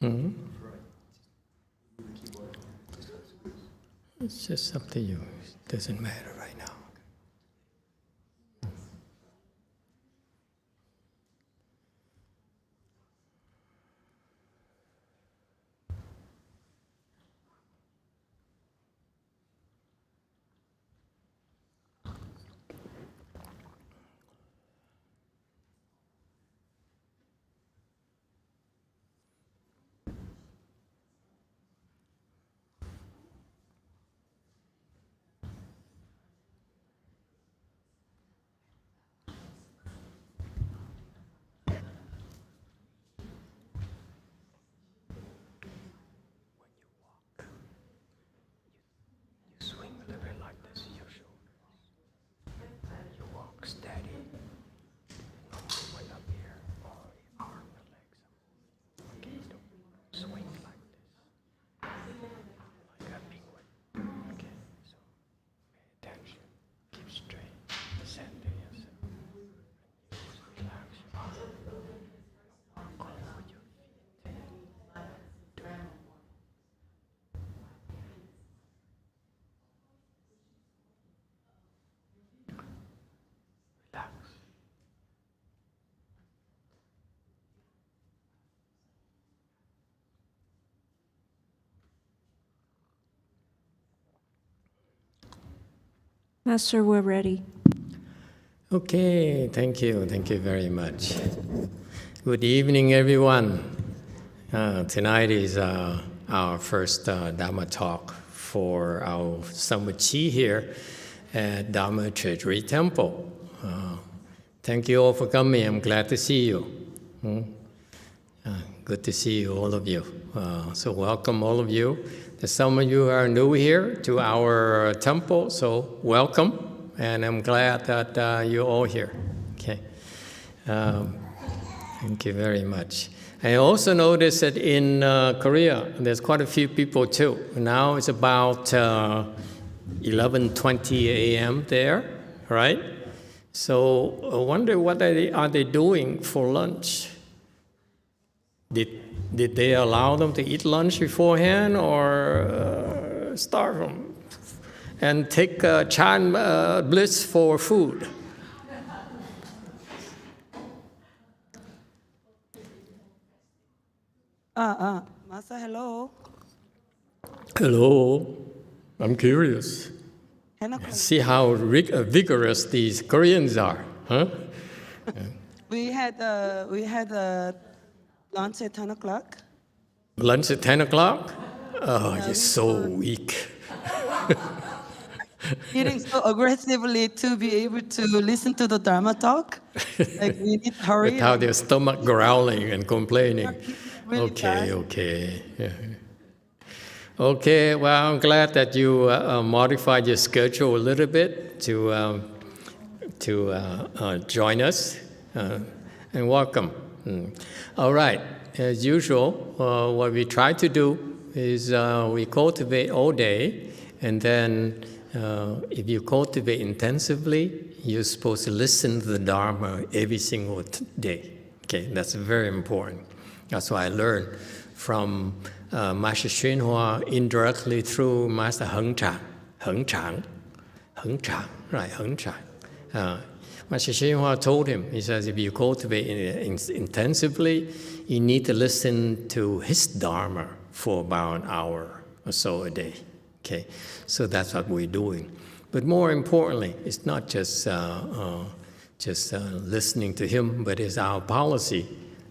Mm-hmm. It's just up to you. It doesn't matter right now. Swing a little bit like this, your shoulders. You walk steady. No movement up here, or the arm, the legs. Okay, don't swing like this. Like a penguin. Okay, so pay attention. Keep straight. Center yourself. Just relax your arm. Walk over your feet. Relax. Master, we're ready. Okay, thank you very much. Good evening, everyone. Tonight is our first Dharma talk for our Summer Chi here at Dharma Treasury Temple. Thank you all for coming. I'm glad to see you. Good to see you, all of you. So welcome, all of you. Some of you are new here to our temple, so welcome. And I'm glad that you're all here. Okay. Thank you very much. I also noticed that in Korea, there's quite a few people too. Now it's about 11:20 a.m. there, right? So I wonder what are they doing for lunch? Did they allow them to eat lunch beforehand or starve them and take Chan Bliss for food? Master, hello. Hello, I'm curious. See how vigorous these Koreans are, huh? We had lunch at 10 o'clock. Lunch at 10 o'clock? Oh, you're so weak. Eating so aggressively to be able to listen to the Dharma talk. Like we need to hurry. Without their stomach growling and complaining. Really Okay. Yeah. Okay, well, I'm glad that you modified your schedule a little bit to join us, and welcome. All right, as usual, what we try to do is we cultivate all day, and then if you cultivate intensively, you're supposed to listen to the Dharma every single day. Okay, that's very important. That's what I learned from Master YongHua indirectly through Master Heng Chang. Master YongHua told him, he says, if you cultivate intensively, you need to listen to his Dharma for about an hour or so a day. Okay, so that's what we're doing. But more importantly, it's not just listening to him, but it's our policy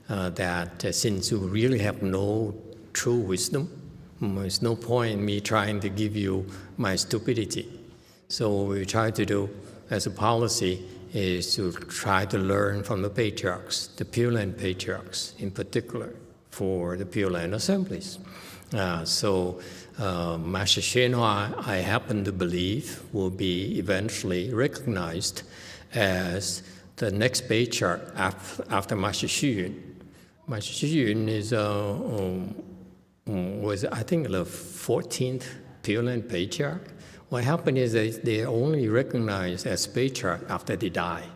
that since you really have no true wisdom, there's no point in me trying to give you my stupidity. So what we try to do as a policy is to try to learn from the patriarchs, the Pure Land patriarchs in particular, for the Pure Land assemblies. So Master YongHua, I happen to believe, will be eventually recognized as the next patriarch after Master Xu. Master Xu is was, I think, the 14th Pure Land patriarch. What happened is that they're only recognized as patriarch after they die.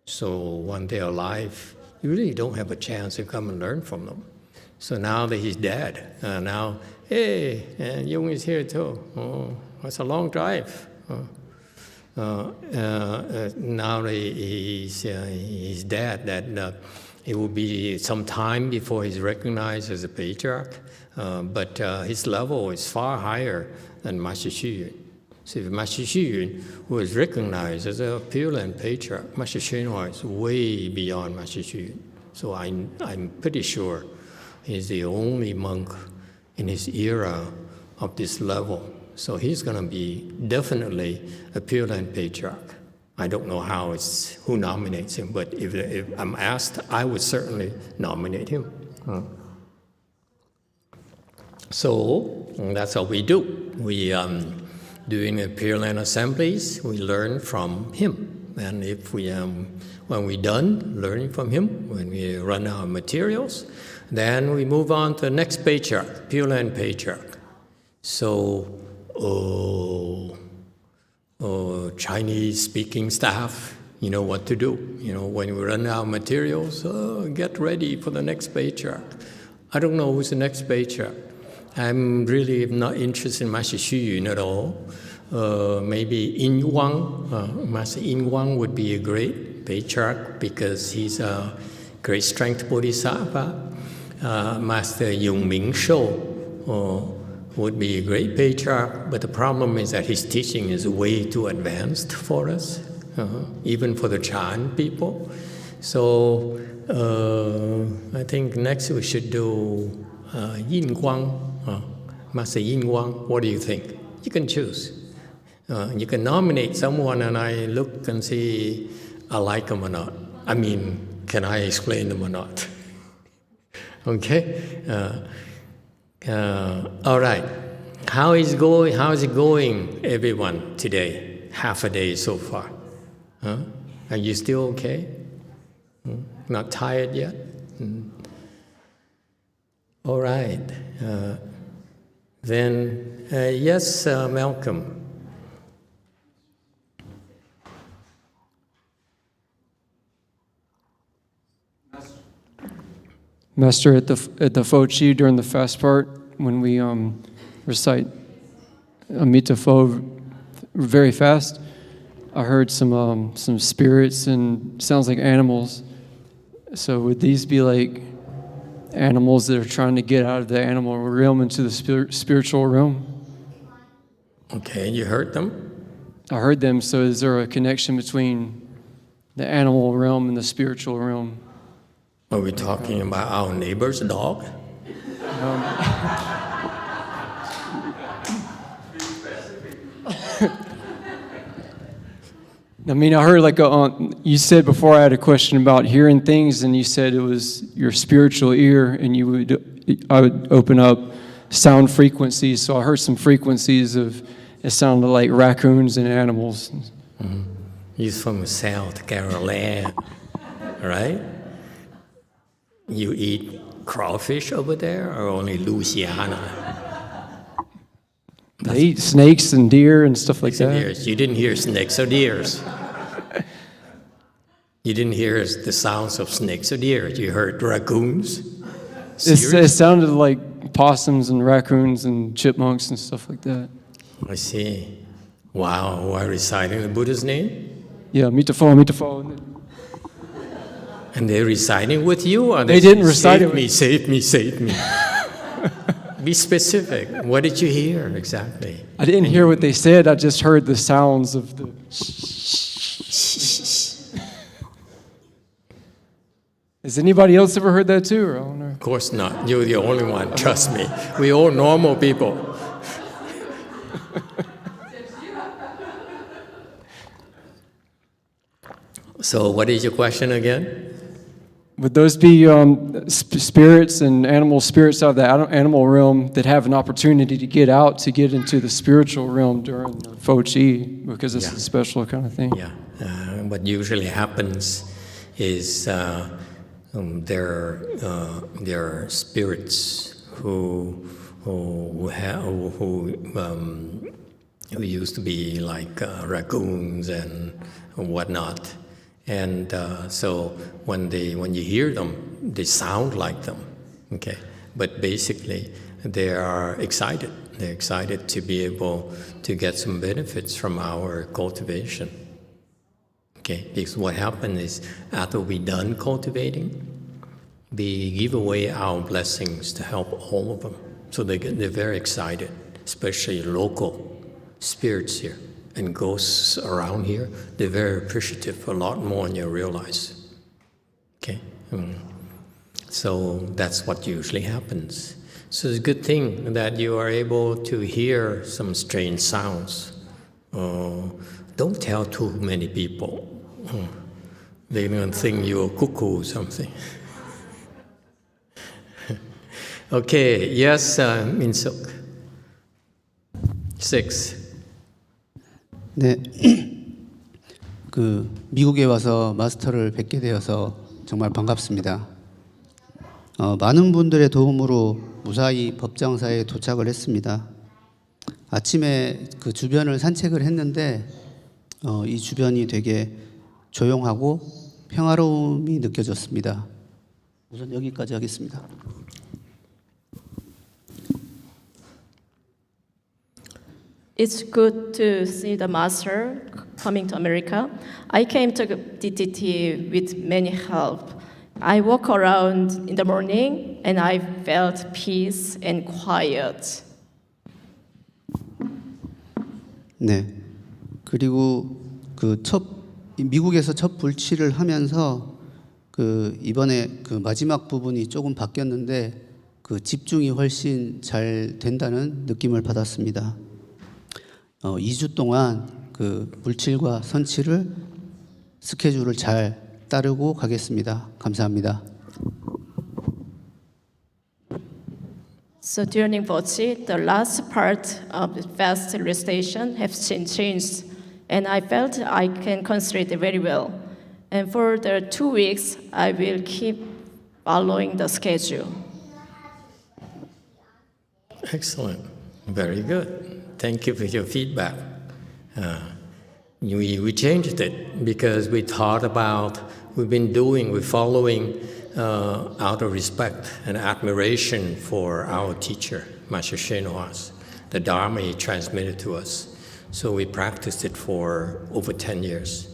So when they're alive, you really don't have a chance to come and learn from them. So now that he's dead, now, hey, and Jung is here too. Oh, it's a long drive. Now that he's dead, that it will be some time before he's recognized as a patriarch, but his level is far higher than Master Xu Yun. So if Master Xu Yun was recognized as a Pure Land patriarch, Master Shenhua is way beyond Master Xu Yun. So I'm pretty sure he's the only monk in his era of this level. So he's going to be definitely a Pure Land patriarch. I don't know who nominates him, but if I'm asked, I would certainly nominate him. So that's what we do. We doing the Pure Land assemblies, we learn from him. And if we, when we're done learning from him, when we run out of materials, then we move on to the next patriarch, Pure Land patriarch. So, Chinese-speaking staff, you know what to do. You know, when we run out of materials, get ready for the next patriarch. I don't know who's the next patriarch. I'm really not interested in Master Xu Yun at all. Maybe In Wang, Master In Wang would be a great patriarch because he's a great strength bodhisattva. Master Yung Ming Shou would be a great patriarch, but the problem is that his teaching is way too advanced for us, even for the Chan people. So I think next we should do Yin Guang, Master Yin Wang. What do you think? You can choose. You can nominate someone and I look and see I like them or not. I mean, can I explain them or not? Okay? All right. How is it going, everyone, today? Half a day so far. Are you still okay? Not tired yet? All right. Then, yes, Malcolm. Master, at the Fochi during the fast part, when we recite Emitofuo very fast, I heard some spirits and sounds like animals. So would these be like animals that are trying to get out of the animal realm into the spiritual realm? Okay, you heard them? I heard them. So is there a connection between the animal realm and the spiritual realm? Are we talking about our neighbor's dog? I mean, I heard you said before I had a question about hearing things, and you said it was your spiritual ear, and I would open up sound frequencies. So I heard some frequencies it sounded like raccoons and animals. Mm-hmm. He's from South Carolina, right? You eat crawfish over there, or only Louisiana? They eat snakes and deer and stuff like that. Deers. You didn't hear snakes or deers. You didn't hear the sounds of snakes or deer. You heard raccoons. It sounded like possums and raccoons and chipmunks and stuff like that. I see. Wow, are reciting the Buddha's name? Yeah, Emitofuo. And they're reciting with you? Or they didn't recite it. Save me. Be specific. What did you hear exactly? I didn't hear what they said. I just heard the sounds of the... Has anybody else ever heard that too? Or I don't know. Of course not. You're the only one. Trust me. We're all normal people. So what is your question again? Would those be spirits and animal spirits out of the animal realm that have an opportunity to get into the spiritual realm during the Fochi, because it's a special kind of thing? Yeah. What usually happens is there are spirits who used to be like raccoons and whatnot. And so when you hear them, they sound like them. Okay, but basically they are excited. They're excited to be able to get some benefits from our cultivation. Okay, because what happens is after we're done cultivating, we give away our blessings to help all of them. So they're very excited, especially local spirits here and ghosts around here. They're very appreciative, a lot more than you realize. Okay, so that's what usually happens. So it's a good thing that you are able to hear some strange sounds. Don't tell too many people. They're going to think you're cuckoo or something. Okay, yes, Min-suk. 6. 네, 미국에 와서 마스터를 뵙게 되어서 정말 반갑습니다. 많은 분들의 도움으로 무사히 법장사에 도착을 했습니다. 아침에 그 주변을 산책을 했는데 이 주변이 되게 조용하고 평화로움이 느껴졌습니다. 우선 여기까지 하겠습니다. It's good to see the master coming to America. I came to DTT with many help. I walk around in the morning and I felt peace and quiet. 네. 그리고 미국에서 첫 불치를 하면서 이번에 마지막 부분이 조금 바뀌었는데 집중이 훨씬 잘 된다는 느낌을 받았습니다. 2주 동안 물칠과 선칠을 스케줄을 잘 따르고 가겠습니다. 감사합니다. So during Bochi, the last part of the fast recitation has changed, and I felt I can concentrate very well. And for the 2 weeks, I will keep following the schedule. Excellent. Very good. Thank you for your feedback. We changed it because we thought about, we're following out of respect and admiration for our teacher, Master YongHua, the Dharma he transmitted to us. So we practiced it for over 10 years.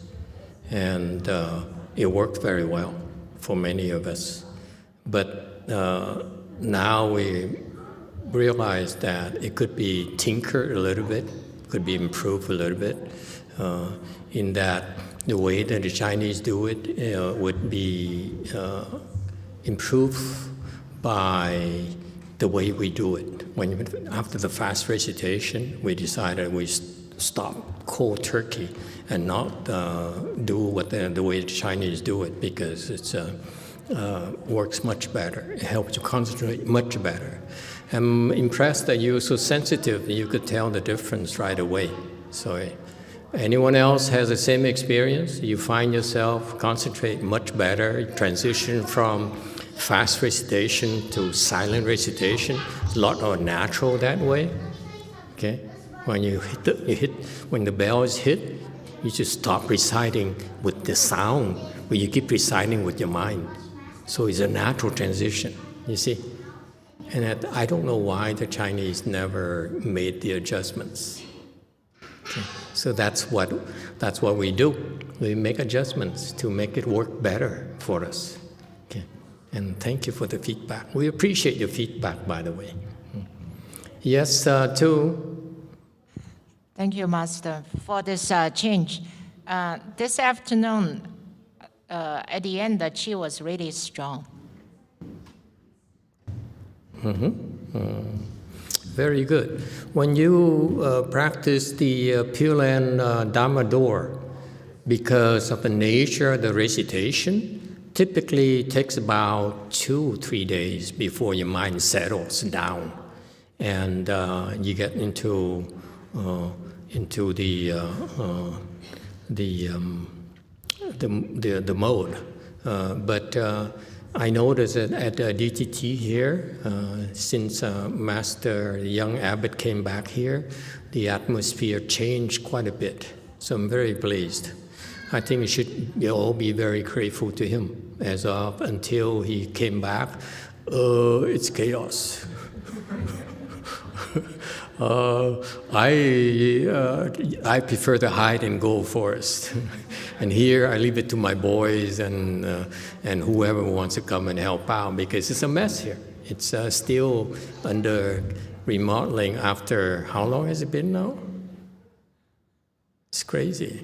And it worked very well for many of us. But now we realize that it could be tinkered a little bit, could be improved a little bit, in that the way that the Chinese do it would be improved by the way we do it. After the fast recitation, we decided we stop cold turkey and not do what the way the Chinese do it, because it works much better. It helps you concentrate much better. I'm impressed that you're so sensitive. You could tell the difference right away. So anyone else has the same experience? You find yourself concentrate much better, transition from fast recitation to silent recitation. It's a lot more natural that way. Okay? When when the bell is hit, you just stop reciting with the sound, but you keep reciting with your mind. So it's a natural transition, you see? And I don't know why the Chinese never made the adjustments. Okay. So that's what we do. We make adjustments to make it work better for us. Okay. And thank you for the feedback. We appreciate your feedback, by the way. Yes, 2. Thank you, Master, for this change. This afternoon, at the end, the chi was really strong. Very good. When you practice the Pure Land Dharma door, because of the nature of the recitation, typically it takes about 2-3 days before your mind settles down, and you get into the mode. But I noticed that at DTT here, since Master Young Abbot came back here, the atmosphere changed quite a bit. So I'm very pleased. I think we should all be very grateful to him. As of until he came back, It's chaos. I prefer the hide and go forest, and here I leave it to my boys and whoever wants to come and help out, because it's a mess here. It's still under remodeling after, how long has it been now? It's crazy.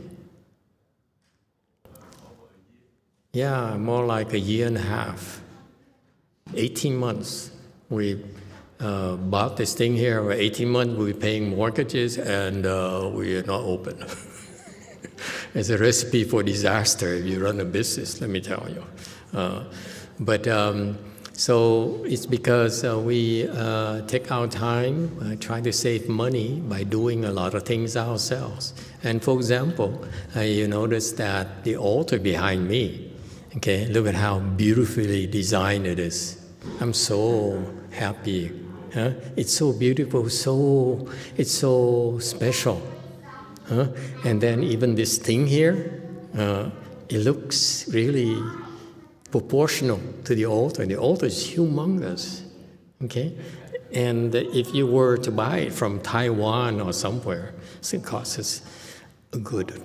Yeah, more like a year and a half. 18 months. We bought this thing here. For 18 months we're paying mortgages, and we are not open. It's a recipe for disaster if you run a business, let me tell you. So it's because we take our time, try to save money by doing a lot of things ourselves. And for example, you notice that the altar behind me, okay, look at how beautifully designed it is. I'm so happy. Huh? It's so beautiful, it's so special. Huh? And then even this thing here, it looks really proportional to the altar. The altar is humongous, okay? And if you were to buy it from Taiwan or somewhere, it costs us a good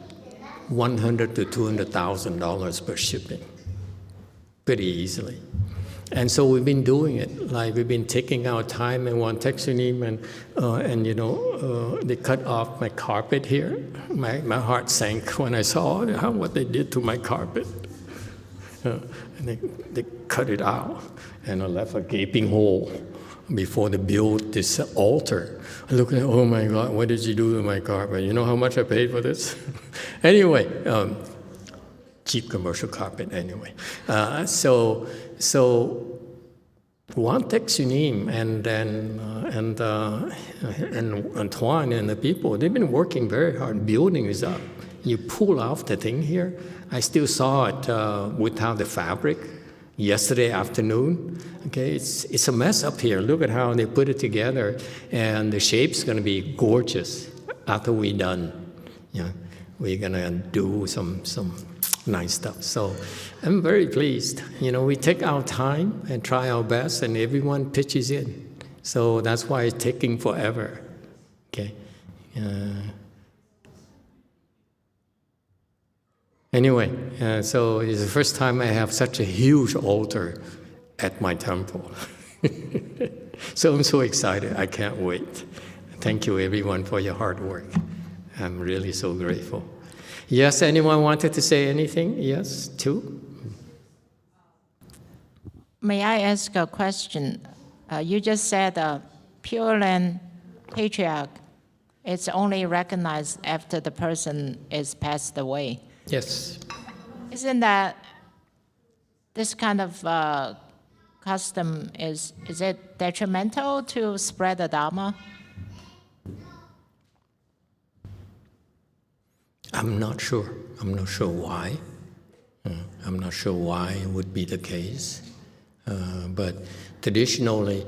$100,000 to $200,000 per shipping, pretty easily. And so we've been doing it, like we've been taking our time, and one texted him, and you know, they cut off my carpet here. My heart sank when I saw what they did to my carpet. And they cut it out, and I left a gaping hole before they built this altar. I look at it, oh my God, what did you do to my carpet? You know how much I paid for this? Anyway, cheap commercial carpet anyway. So Juan Texunim and Antoine and the people, they've been working very hard building this up. You pull off the thing here. I still saw it without the fabric yesterday afternoon. Okay, it's a mess up here. Look at how they put it together, and the shape's going to be gorgeous after we're done. Yeah, we're going to do some nice stuff. So I'm very pleased. You know, we take our time and try our best, and everyone pitches in. So that's why it's taking forever. Okay. Anyway, so it's the first time I have such a huge altar at my temple. So I'm so excited. I can't wait. Thank you, everyone, for your hard work. I'm really so grateful. Yes, anyone wanted to say anything? Yes, two? May I ask a question? You just said Pure Land Patriarch, it's only recognized after the person is passed away. Yes. Isn't that this kind of custom, is it detrimental to spread the Dharma? I'm not sure. I'm not sure why. I'm not sure why it would be the case. But traditionally,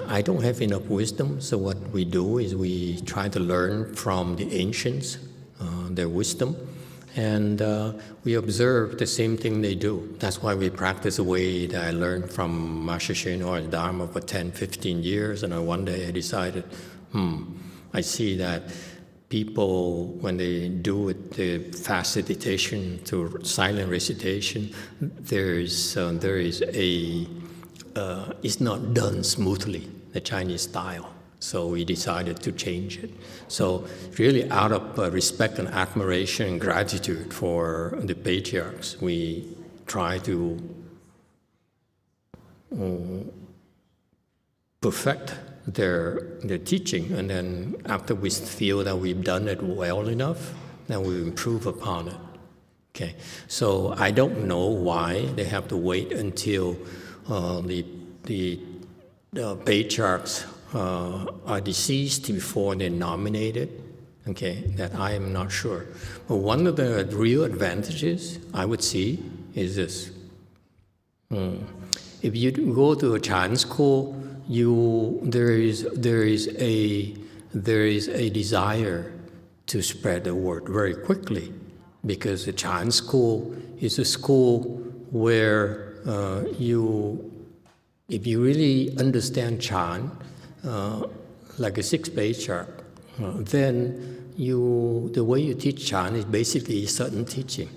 I don't have enough wisdom, so what we do is we try to learn from the ancients, their wisdom, and we observe the same thing they do. That's why we practice the way that I learned from Master Shenhua's Dharma for 10, 15 years, and one day I decided, I see that people, when they do it, the fast meditation to silent recitation, it's not done smoothly, the Chinese style. So we decided to change it. So really out of respect and admiration and gratitude for the patriarchs, we try to perfect their teaching, and then after we feel that we've done it well enough, then we improve upon it. Okay, so I don't know why they have to wait until the patriarchs are deceased before they're nominated. Okay, that I am not sure. But one of the real advantages I would see is this. If you go to a Chan school, there is a desire to spread the word very quickly, because the Chan school is a school where you If you really understand Chan, like a 6-page chart, then the way you teach Chan is basically certain teaching.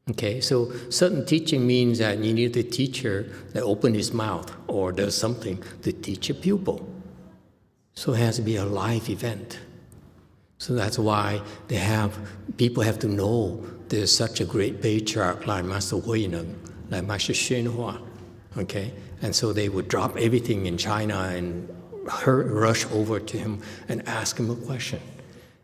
Okay, so certain teaching means that you need the teacher that open his mouth or does something to teach a pupil. So it has to be a live event. So that's why people have to know there's such a great patriarch like Master Huineng, like Master YongHua. Okay, and so they would drop everything in China and rush over to him and ask him a question.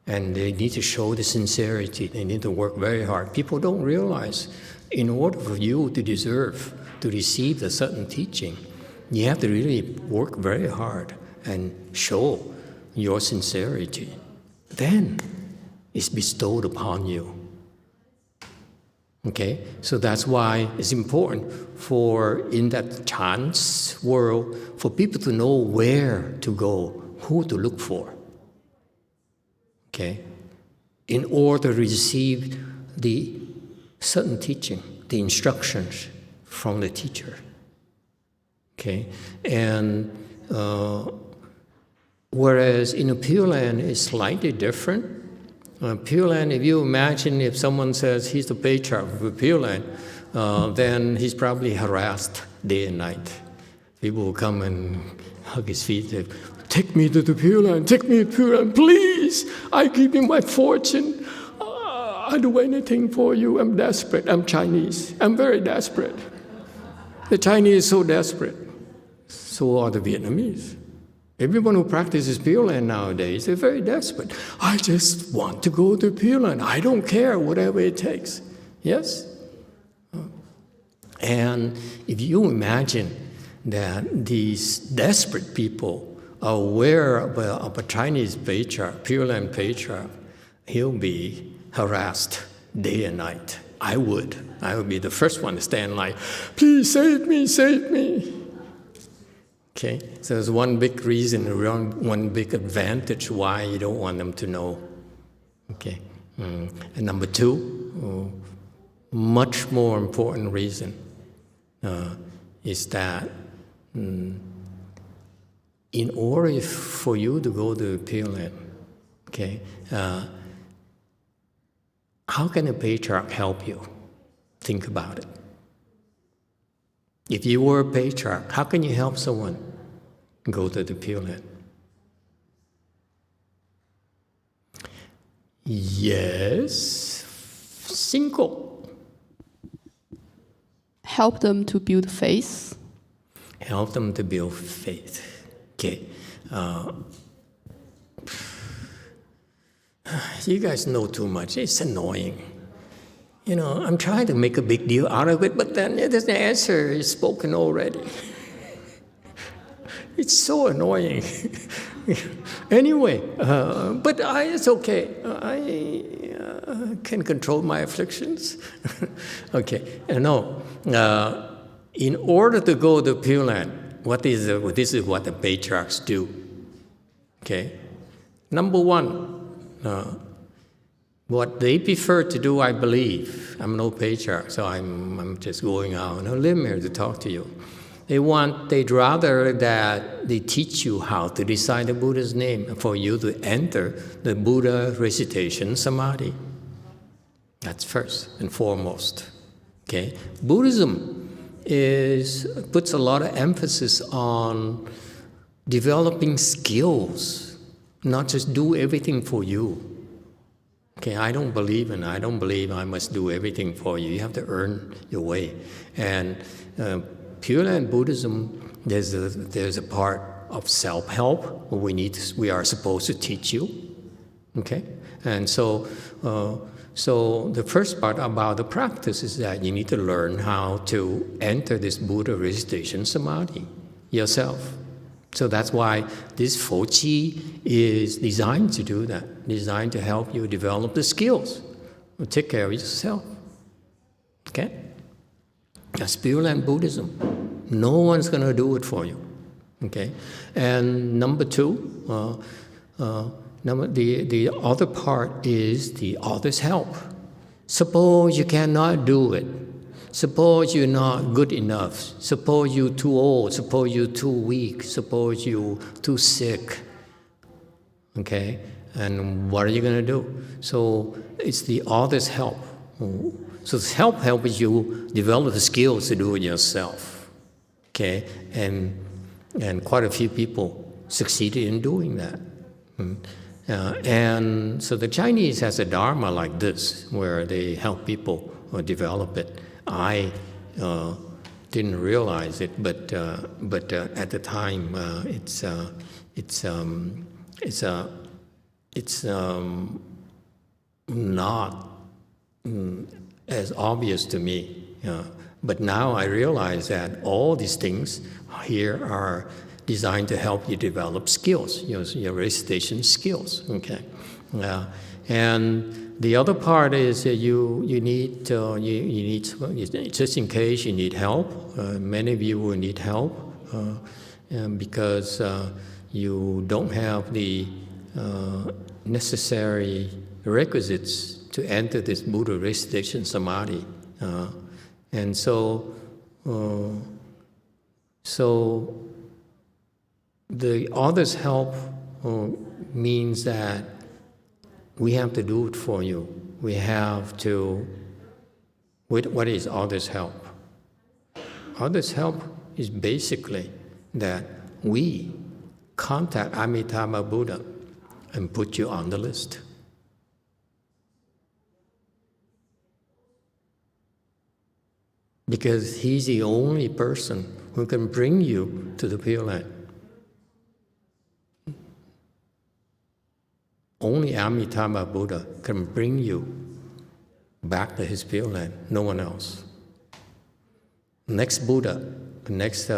And they need to show the sincerity. They need to work very hard. People don't realize, in order for you to deserve to receive a certain teaching, you have to really work very hard and show your sincerity. Then it's bestowed upon you. Okay, so that's why it's important in that Chan's world, for people to know where to go, who to look for. Okay, in order to receive the certain teaching, the instructions from the teacher. Okay, and whereas in a Pure Land it's slightly different. Pure Land, if you imagine if someone says he's the patriarch of a Pure Land, then he's probably harassed day and night. People will come and hug his feet and say, "Take me to the Pure Land, take me to Pure Land, please! I give you my fortune. I'll do anything for you. I'm desperate. I'm Chinese. I'm very desperate." The Chinese are so desperate. So are the Vietnamese. Everyone who practices Pure Land nowadays, they're very desperate. I just want to go to Pure Land. I don't care, whatever it takes. Yes? And if you imagine that these desperate people are aware of a Chinese patriarch, Pure Land patriarch, he'll be harassed day and night. I would be the first one to stand like, "Please save me, save me." Okay, so there's one big reason, one big advantage why you don't want them to know. Okay, and number 2, much more important reason is that in order for you to go to Pure Land, okay, how can a patriarch help you? Think about it. If you were a patriarch, how can you help someone go to the Pure Land? Yes, single. Help them to build faith. Help them to build faith. Okay. You guys know too much. It's annoying. You know, I'm trying to make a big deal out of it, but then the answer is spoken already. It's so annoying. Anyway, but it's okay. I can control my afflictions. Okay, no. In order to go to Pure Land, this is what the patriarchs do. Okay, number 1. What they prefer to do, I believe, I'm no patriarch, so I'm just going out on a limb here to talk to you. They'd rather that they teach you how to recite the Buddha's name for you to enter the Buddha recitation samadhi. That's first and foremost. Okay, Buddhism puts a lot of emphasis on developing skills, not just do everything for you. Okay, I don't believe I must do everything for you. You have to earn your way. And Pure Land Buddhism, there's a part of self-help where we are supposed to teach you. Okay, and so the first part about the practice is that you need to learn how to enter this Buddha recitation samadhi yourself. So that's why this Fochi is designed to do that, designed to help you develop the skills, take care of yourself. Okay? That's Pure Land Buddhism. No one's going to do it for you. Okay? And number 2, the other part is the other's help. Suppose you cannot do it. suppose you're not good enough, suppose you're too old, suppose you're too weak, suppose you're too sick, okay? And what are you going to do? So it's the other's help. So help helps you develop the skills to do it yourself, okay? And quite a few people succeeded in doing that. And so the Chinese has a Dharma like this, where they help people develop it. I didn't realize it, but at the time, it's not as obvious to me. But now I realize that all these things here are designed to help you develop skills, your recitation skills. Okay, and the other part is you need just in case you need help. Many of you will need help because you don't have the necessary requisites to enter this Buddha recitation samadhi, and so the other's help means that we have to do it for you. We have to. What is others' help? Others' help is basically that we contact Amitabha Buddha and put you on the list. Because he's the only person who can bring you to the Pure Land. Only Amitabha Buddha can bring you back to his Pure Land, no one else. Next Buddha, the next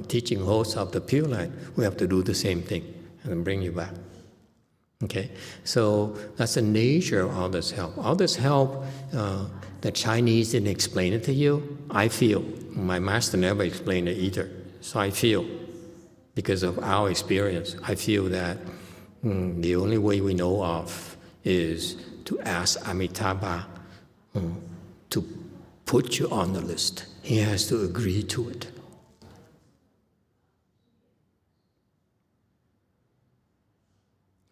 teaching host of the Pure Land, we have to do the same thing and bring you back. Okay, so that's the nature of others' help. Others' help, the Chinese didn't explain it to you. I feel, my master never explained it either. So I feel, because of our experience, I feel that the only way we know of is to ask Amitabha to put you on the list. He has to agree to it.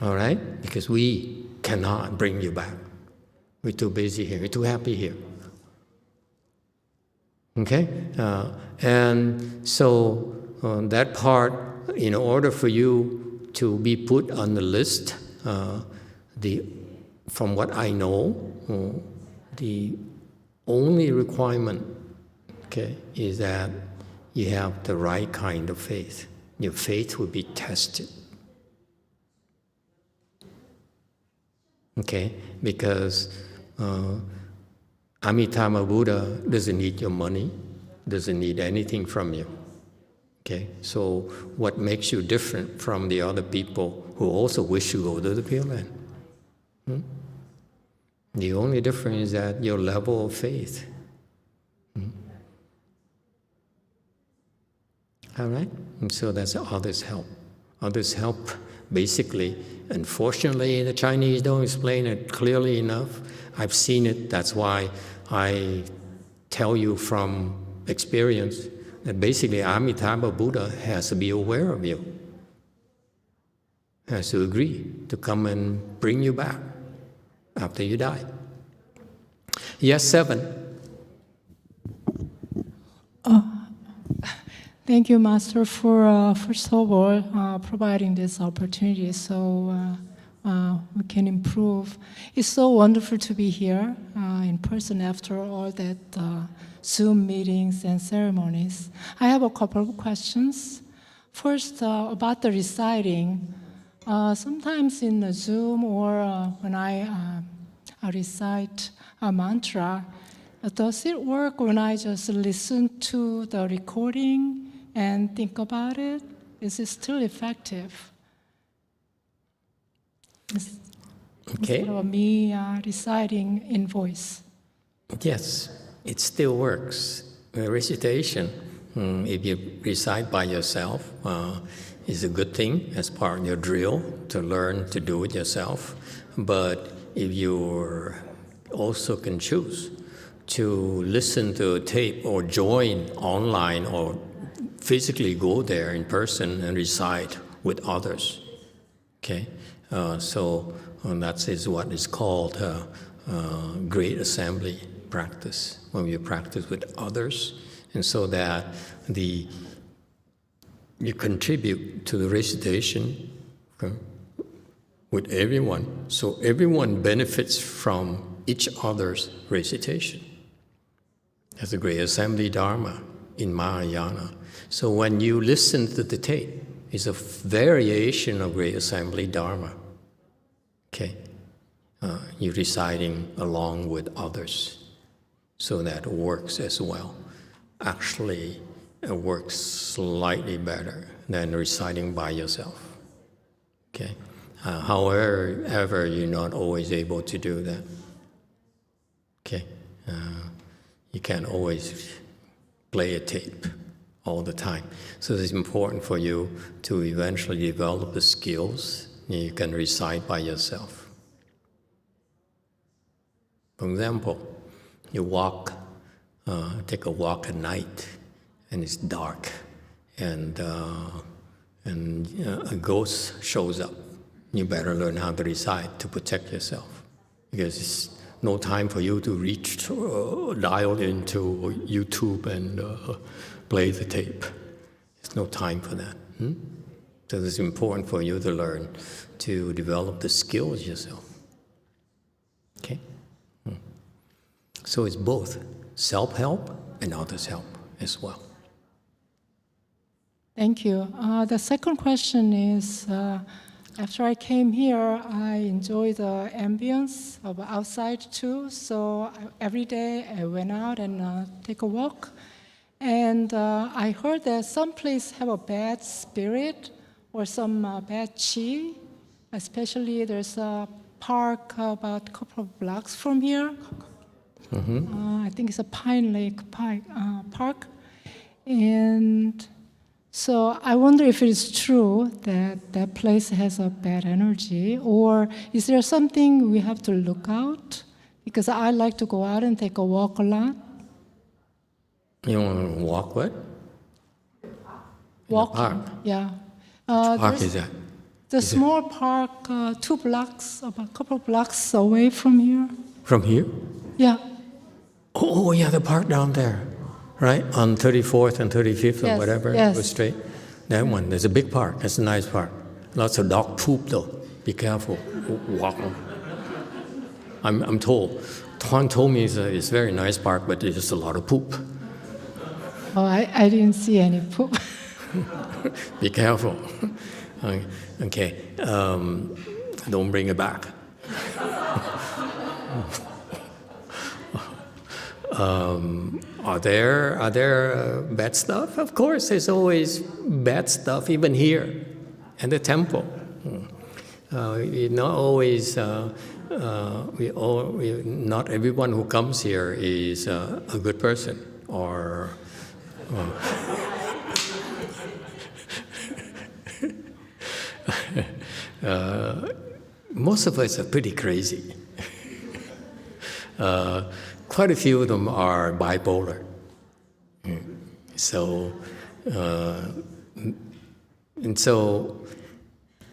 All right? Because we cannot bring you back. We're too busy here. We're too happy here. Okay? And so that part, in order for you to be put on the list, from what I know, the only requirement, okay, is that you have the right kind of faith. Your faith will be tested. Okay, because Amitabha Buddha doesn't need your money, doesn't need anything from you. Okay, so what makes you different from the other people who also wish to go to the Pure Land? The only difference is that your level of faith. All right, and so that's others' help. Others' help, basically. Unfortunately, the Chinese don't explain it clearly enough. I've seen it. That's why I tell you from experience that basically Amitabha Buddha has to be aware of you, has to agree to come and bring you back after you die. Yes, 7. Thank you, Master, for first of all providing this opportunity so we can improve. It's so wonderful to be here in person after all that Zoom meetings and ceremonies. I have a couple of questions. First, about the reciting. Sometimes in the Zoom or when I recite a mantra, does it work when I just listen to the recording and think about it? Is it still effective? Okay. Instead of me reciting in voice. Yes, it still works. Recitation, if you recite by yourself, is a good thing as part of your drill to learn to do it yourself. But if you also can choose to listen to a tape or join online or physically go there in person and recite with others. Okay, so that is what is called great assembly practice, when you practice with others, and so that you contribute to the recitation, okay, with everyone, so everyone benefits from each other's recitation. That's a great assembly Dharma in Mahayana. So when you listen to the tape, it's a variation of great assembly Dharma. Okay, you're reciting along with others, so that works as well. Actually, it works slightly better than reciting by yourself. Okay, however, you're not always able to do that. Okay, you can't always play a tape all the time. So it's important for you to eventually develop the skills. You can recite by yourself. For example, you take a walk at night, and it's dark, and a ghost shows up. You better learn how to recite to protect yourself, because it's no time for you to dial into YouTube and play the tape. There's no time for that. So it's important for you to learn to develop the skills yourself. Okay? So it's both self-help and others' help as well. Thank you. The second question is, after I came here, I enjoy the ambience of outside too. So every day I went out and take a walk. And I heard that some places have a bad spirit or some bad chi. Especially there's a park about a couple of blocks from here. I think it's a Pine Lake Park. And so I wonder if it is true that that place has a bad energy, or is there something we have to look out? Because I like to go out and take a walk a lot. You want to walk what? Walking, park? Yeah. Which park is that? The small park, 2 blocks, about a couple of blocks away from here. From here? Yeah. Oh, yeah, the park down there, right? On 34th and 35th or whatever, yes. Go straight. That one, there's a big park. That's a nice park. Lots of dog poop, though. Be careful. Walk. I'm told. Tuan told me it's a very nice park, but there's just a lot of poop. Oh, I didn't see any poop. Be careful. Okay. Don't bring it back. Are there bad stuff? Of course, there's always bad stuff, even here, in the temple. Not always. Not everyone who comes here is a good person, or. Most of us are pretty crazy. Quite a few of them are bipolar.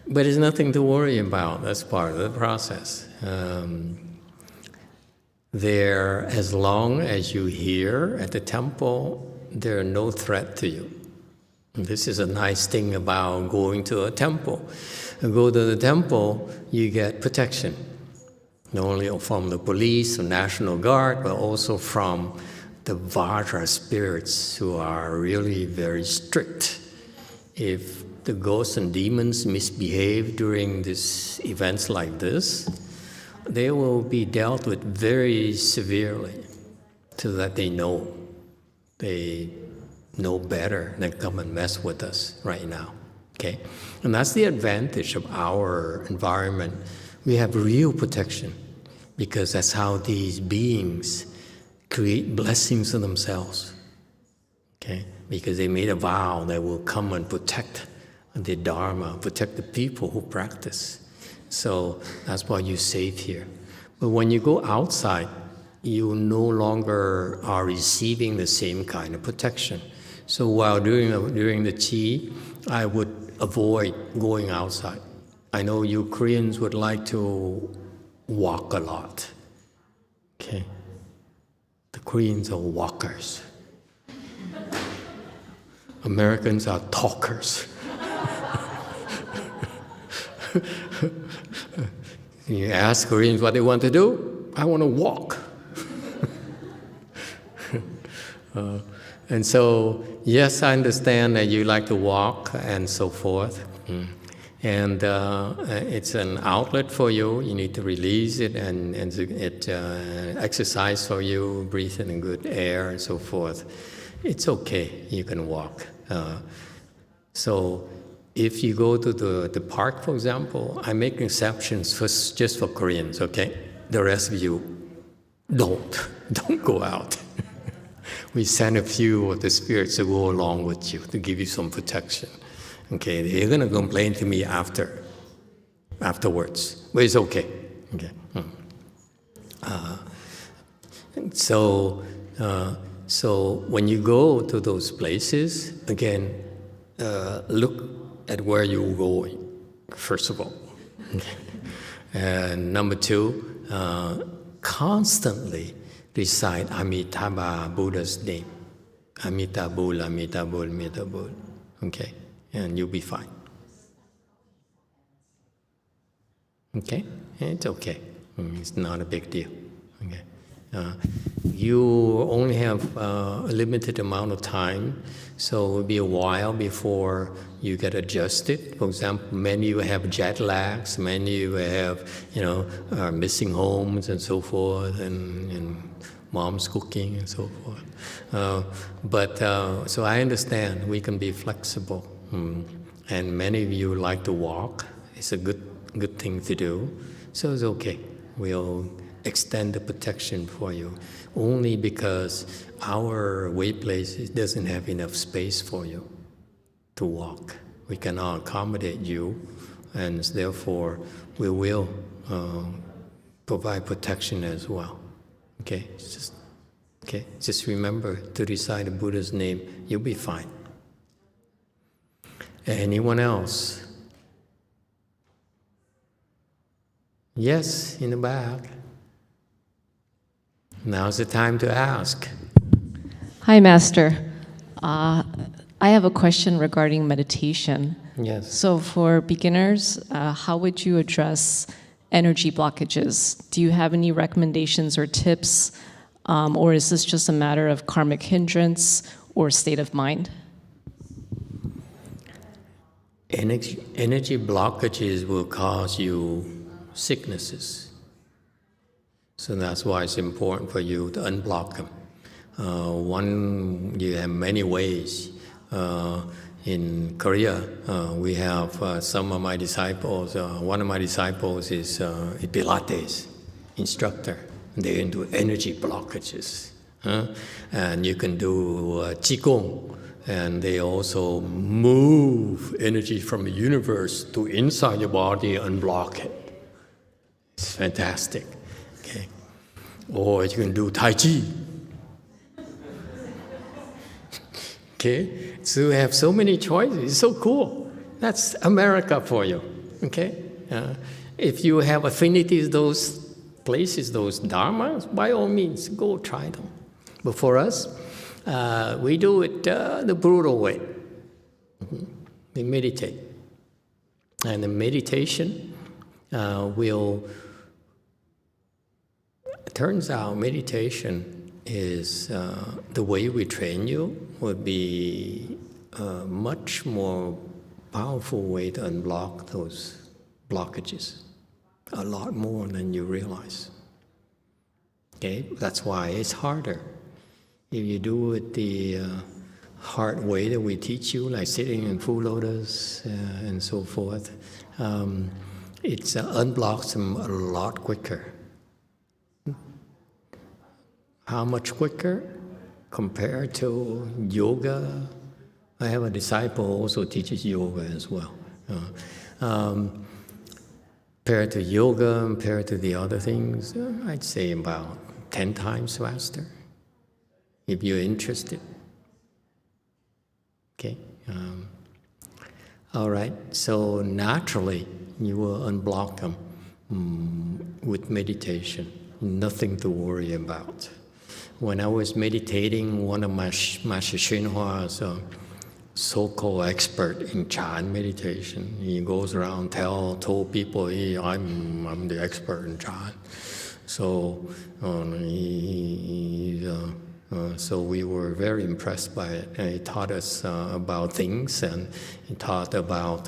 But there's nothing to worry about. That's part of the process. As long as you hear at the temple, they're no threat to you. This is a nice thing about going to a temple. You go to the temple, you get protection. Not only from the police or National Guard, but also from the Vajra spirits who are really very strict. If the ghosts and demons misbehave during these events like this, they will be dealt with very severely, so that they know better than come and mess with us right now. Okay? And that's the advantage of our environment. We have real protection, because that's how these beings create blessings for themselves. Okay? Because they made a vow they will come and protect the Dharma, protect the people who practice. So that's why you're safe here. But when you go outside, you no longer are receiving the same kind of protection. So while during the qi, I would avoid going outside. I know you Koreans would like to walk a lot. Okay? The Koreans are walkers. Americans are talkers. You ask Koreans what they want to do, I want to walk. And so, yes, I understand that you like to walk and so forth. And it's an outlet for you. You need to release it, and it exercise for you, breathe in good air and so forth. It's okay, you can walk. So if you go to the park, for example, I make exceptions just for Koreans, okay? The rest of you, don't go out. We send a few of the spirits to go along with you, to give you some protection. Okay, they're going to complain to me afterwards, but it's okay. Okay. So when you go to those places, again, look at where you're going, first of all. And number two, constantly recite Amitabha Buddha's name. Amitabha, Amitabha, Amitabha. Okay? And you'll be fine. Okay? It's okay. It's not a big deal. Okay? You only have a limited amount of time, so it will be a while before you get adjusted. For example, many of you have jet lags, many of you have, are missing homes and so forth, and mom's cooking and so forth. So I understand we can be flexible. And many of you like to walk. It's a good thing to do. So it's okay. We'll extend the protection for you. Only because our way place doesn't have enough space for you to walk. We cannot accommodate you, and therefore we will provide protection as well. Okay? Just remember to recite the Buddha's name. You'll be fine. Anyone else? Yes, in the back. Now's the time to ask. Hi, Master. I have a question regarding meditation. Yes. So for beginners, how would you address energy blockages? Do you have any recommendations or tips? Or is this just a matter of karmic hindrance or state of mind? Energy blockages will cause you sicknesses. So that's why it's important for you to unblock them. You have many ways. In Korea, we have some of my disciples. One of my disciples is a Pilates instructor. They can do energy blockages. And you can do Qigong. And they also move energy from the universe to inside your body and unblock it. It's fantastic. Okay. Or you can do Tai Chi. Okay. So we have so many choices. It's so cool. That's America for you. Okay. If you have affinities, those places, those dharmas, by all means, go try them. But for us, we do it the brutal way. We meditate. And the meditation it turns out meditation is, the way we train you would be a much more powerful way to unblock those blockages. A lot more than you realize. Okay? That's why it's harder. If you do it the hard way that we teach you, like sitting in full lotus and so forth, it unblocks them a lot quicker. How much quicker? Compared to yoga. I have a disciple who also teaches yoga as well. Compared to yoga, compared to the other things, I'd say about 10 times faster, if you're interested. Okay. All right. So naturally, you will unblock them with meditation. Nothing to worry about. When I was meditating, one of my Master YongHua's so-called expert in Chan meditation, he goes around told people, hey, I'm the expert in Chan. So so we were very impressed by it. And he taught us about things, and he taught about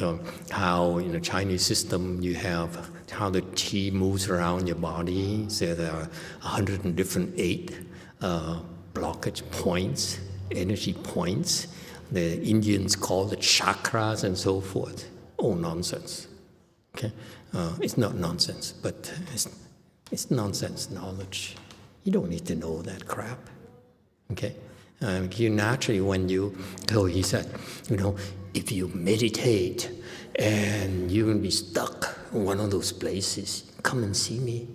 how in the Chinese system you have how the qi moves around your body. So there are 108 blockage points, energy points. The Indians call it chakras and so forth. Oh, nonsense. Okay, it's not nonsense, but it's nonsense knowledge. You don't need to know that crap. Okay, you naturally he said, if you meditate and you're gonna be stuck in one of those places, come and see me.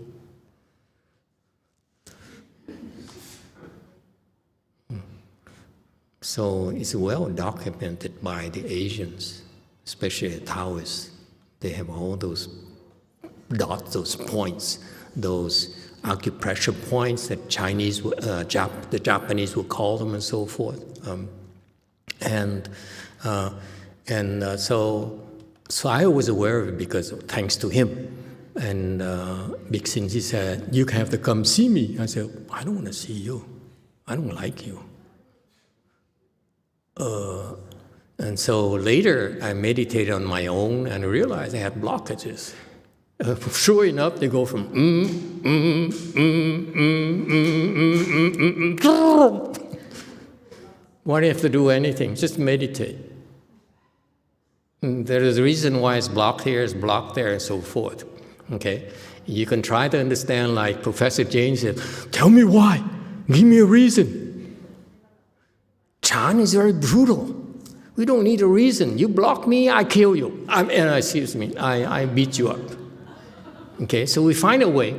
So it's well documented by the Asians, especially the Taoists. They have all those dots, those points, those acupressure points that the Japanese would call them, and so forth. So I was aware of it because thanks to him. And Big Sinji said, "You have to come see me." I said, "I don't want to see you. I don't like you." And so later I meditated on my own and realized I had blockages. Sure enough, they go from Why do you have to do anything? Just meditate. There is a reason why it's blocked here, it's blocked there, and so forth. Okay? You can try to understand, like Professor James said, tell me why. Give me a reason. Chan is very brutal. We don't need a reason. You block me, I kill you. I beat you up. Okay, so we find a way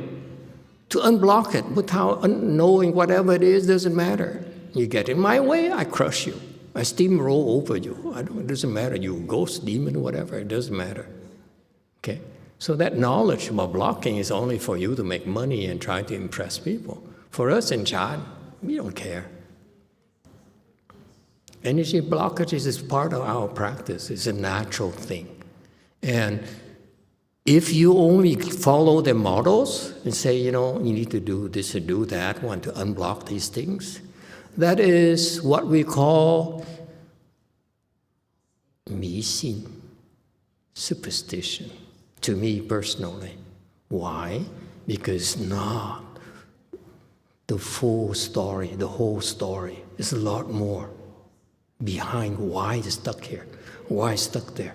to unblock it without knowing whatever it is, doesn't matter. You get in my way, I crush you. I steamroll over you. It doesn't matter, you ghost, demon, whatever, it doesn't matter. Okay, so that knowledge about blocking is only for you to make money and try to impress people. For us in Chan, we don't care. Energy blockages is part of our practice. It's a natural thing. And if you only follow the models and say, you need to do this and do that, want to unblock these things, that is what we call 迷信, superstition, to me personally. Why? Because not the full story, the whole story. There's a lot more behind why it's stuck here, why it's stuck there.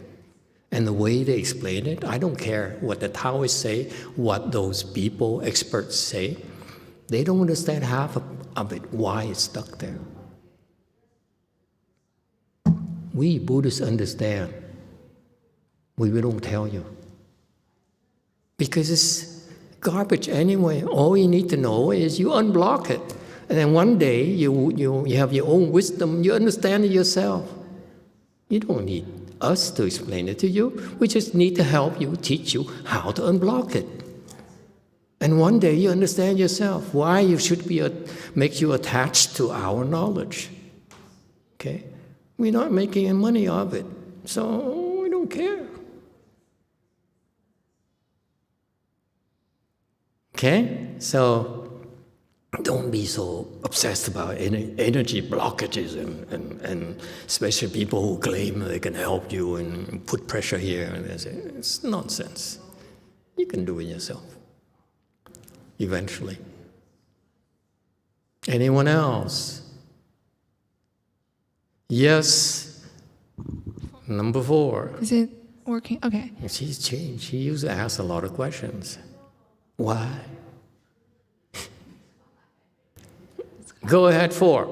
And the way they explain it, I don't care what the Taoists say, what those people, experts say. They don't understand half of it, why it's stuck there. We Buddhists understand. We don't tell you. Because it's garbage anyway. All you need to know is you unblock it. And then one day you have your own wisdom, you understand it yourself. You don't need us to explain it to you. We just need to help you, teach you how to unblock it. And one day you understand yourself why you should make you attached to our knowledge. Okay? We're not making any money of it, so we don't care. Okay? So don't be so obsessed about energy blockages and especially people who claim they can help you and put pressure here. And it's nonsense. You can do it yourself. Eventually. Anyone else? Yes. Number 4. Is it working? Okay. She's changed. She used to ask a lot of questions. Why? Go ahead, 4.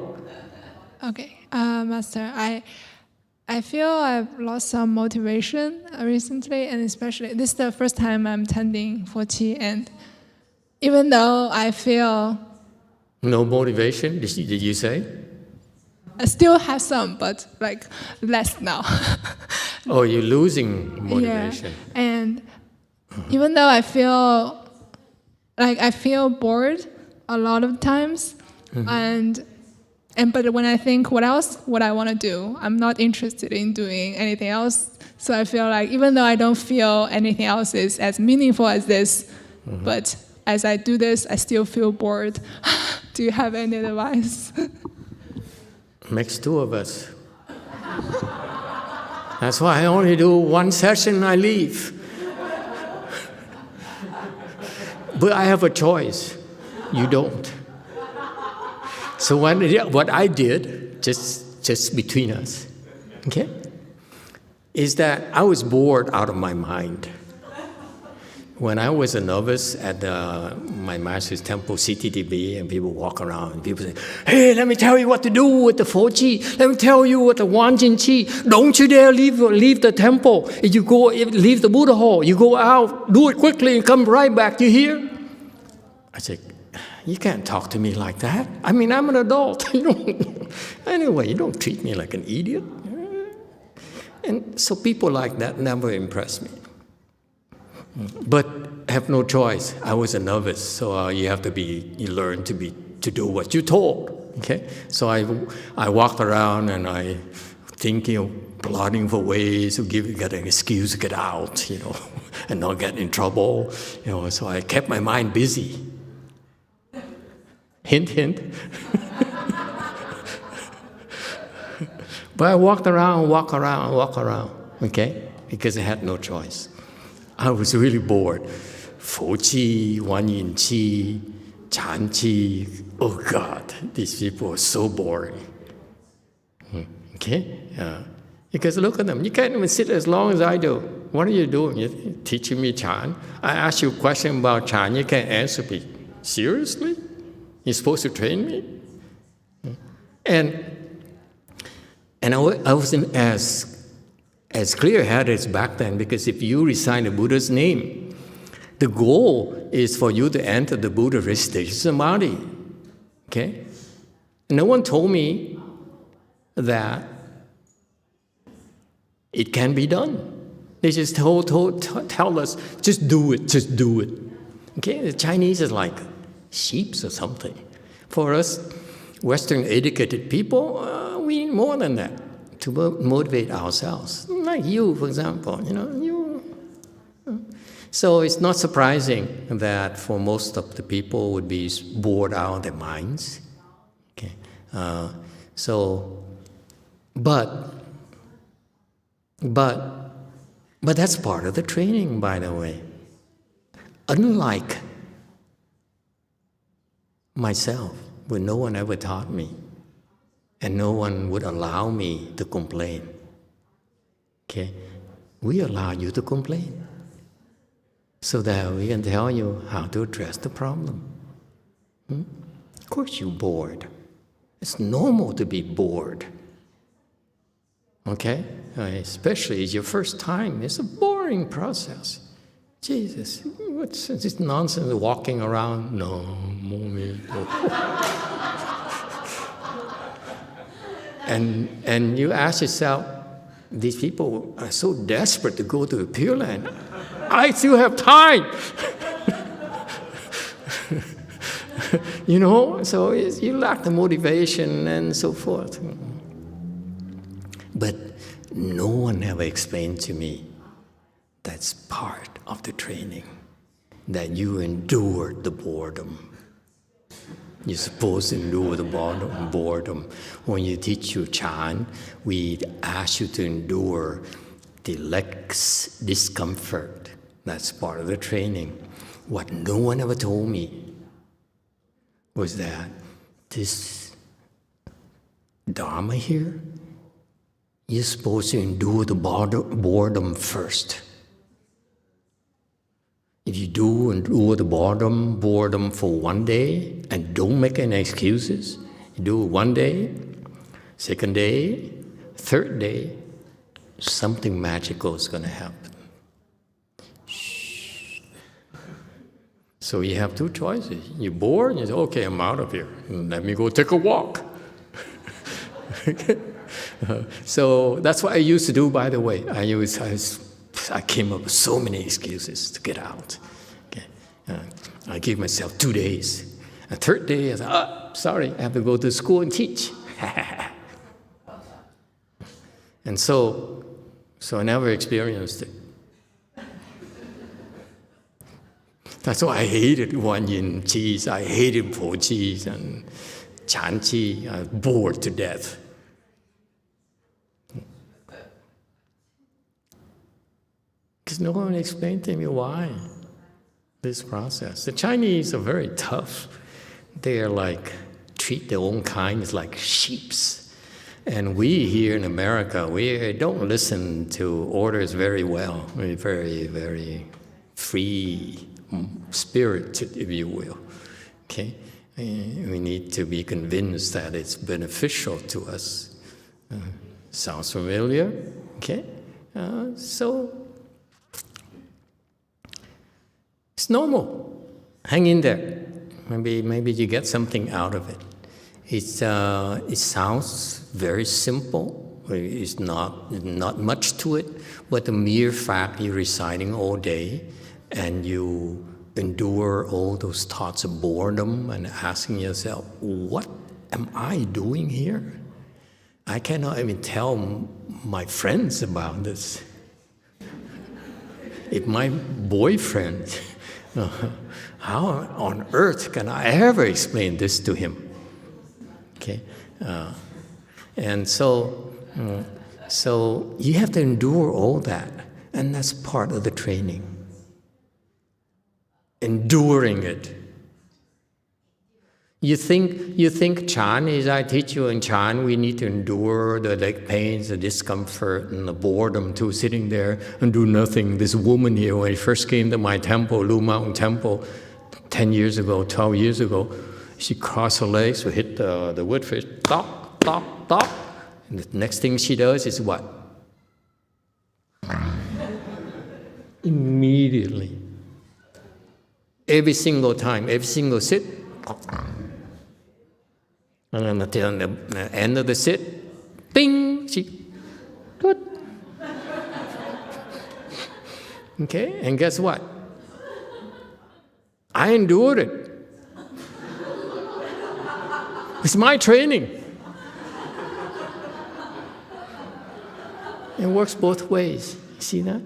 Okay, Master, I feel I've lost some motivation recently, and especially this is the first time I'm attending 40, and even though I feel No motivation, did you say? I still have some, but like less now. Oh, you're losing motivation. Yeah. And even though I feel bored a lot of times, and but when I think what I want to do, I'm not interested in doing anything else. So I feel like even though I don't feel anything else is as meaningful as this, but as I do this, I still feel bored. Do you have any advice? Makes two of us. That's why I only do one session, I leave. But I have a choice. You don't. So what I did, just between us, okay, is that I was bored out of my mind. When I was a novice at my master's temple, CTTB, and people walk around, and people say, hey, let me tell you what to do with the 4Qi. Let me tell you what the Wanjin Qi. Don't you dare leave the temple. If you leave the Buddha hall, you go out, do it quickly, and come right back. You hear? I said, you can't talk to me like that. I mean, I'm an adult. Anyway, you don't treat me like an idiot. And so people like that never impress me. But I have no choice. I was a novice, so you learn to do what you're told. Okay, so I walked around and I thinking, plotting for ways to get an excuse to get out, and not get in trouble. So I kept my mind busy. Hint, hint. But I walk around. Okay, because I had no choice. I was really bored. 4Qi, Wanyin Qi, Chan Qi. Oh God, these people are so boring. Okay? Because look at them. You can't even sit as long as I do. What are you doing? You're teaching me Chan? I ask you a question about Chan, you can't answer me. Seriously? You're supposed to train me? And I wasn't as clear-headed as back then, because if you recite the Buddha's name, the goal is for you to enter the Buddha Recitation Samadhi. Okay? No one told me that it can be done. They just tell us, just do it. Okay? The Chinese is like sheep or something. For us, Western educated people, we need more than that to motivate ourselves. Like you, for example, So it's not surprising that for most of the people would be bored out of their minds. Okay, but that's part of the training, by the way. Unlike myself, when no one ever taught me, and no one would allow me to complain. Okay, we allow you to complain, so that we can tell you how to address the problem. Of course you're bored. It's normal to be bored. Okay? Especially it's your first time. It's a boring process. Jesus, what's this nonsense walking around? No, momento. And you ask yourself, these people are so desperate to go to the Pure Land. I still have time. So you lack the motivation and so forth. But no one ever explained to me that's part of the training, that you endured the boredom. You're supposed to endure the boredom. When you teach your Chan, we ask you to endure the legs discomfort. That's part of the training. What no one ever told me was that this Dharma here, you're supposed to endure the boredom first. If you do endure the boredom for one day and don't make any excuses, you do it one day, second day, third day, something magical is going to happen. Shh. So you have two choices. You're bored, and you say, okay, I'm out of here. Let me go take a walk. So that's what I used to do, by the way. I came up with so many excuses to get out. Okay. I gave myself 2 days. A third day, I said, sorry, I have to go to school and teach. And so I never experienced it. That's why I hated Wan Yin cheese. I hated Po cheese and Chan Chi. I was bored to death. Because no one explained to me why this process. The Chinese are very tough. They are like, treat their own kind as like sheeps. And we here in America, we don't listen to orders very well. We're very, very free spirited, if you will. Okay? We need to be convinced that it's beneficial to us. Sounds familiar? Okay? So it's normal. Hang in there. Maybe you get something out of it. It sounds very simple. It's not much to it, but the mere fact you're reciting all day and you endure all those thoughts of boredom and asking yourself, what am I doing here? I cannot even tell my friends about this. If my boyfriend, how on earth can I ever explain this to him? Okay, and so you have to endure all that, and that's part of the training. Enduring it. You think Chan is, I teach you in Chan, we need to endure the leg pains, the discomfort, and the boredom too, sitting there and do nothing. This woman here, when she first came to my temple, Lu Mountain Temple, 10 years ago, 12 years ago, she crossed her legs, we hit the wood fish, tock, tock, tock. And the next thing she does is what? Immediately. Every single time, every single sit. And then until the end of the sit, bing, she, good. Okay, and guess what? I endured it. It's my training. It works both ways. You see that?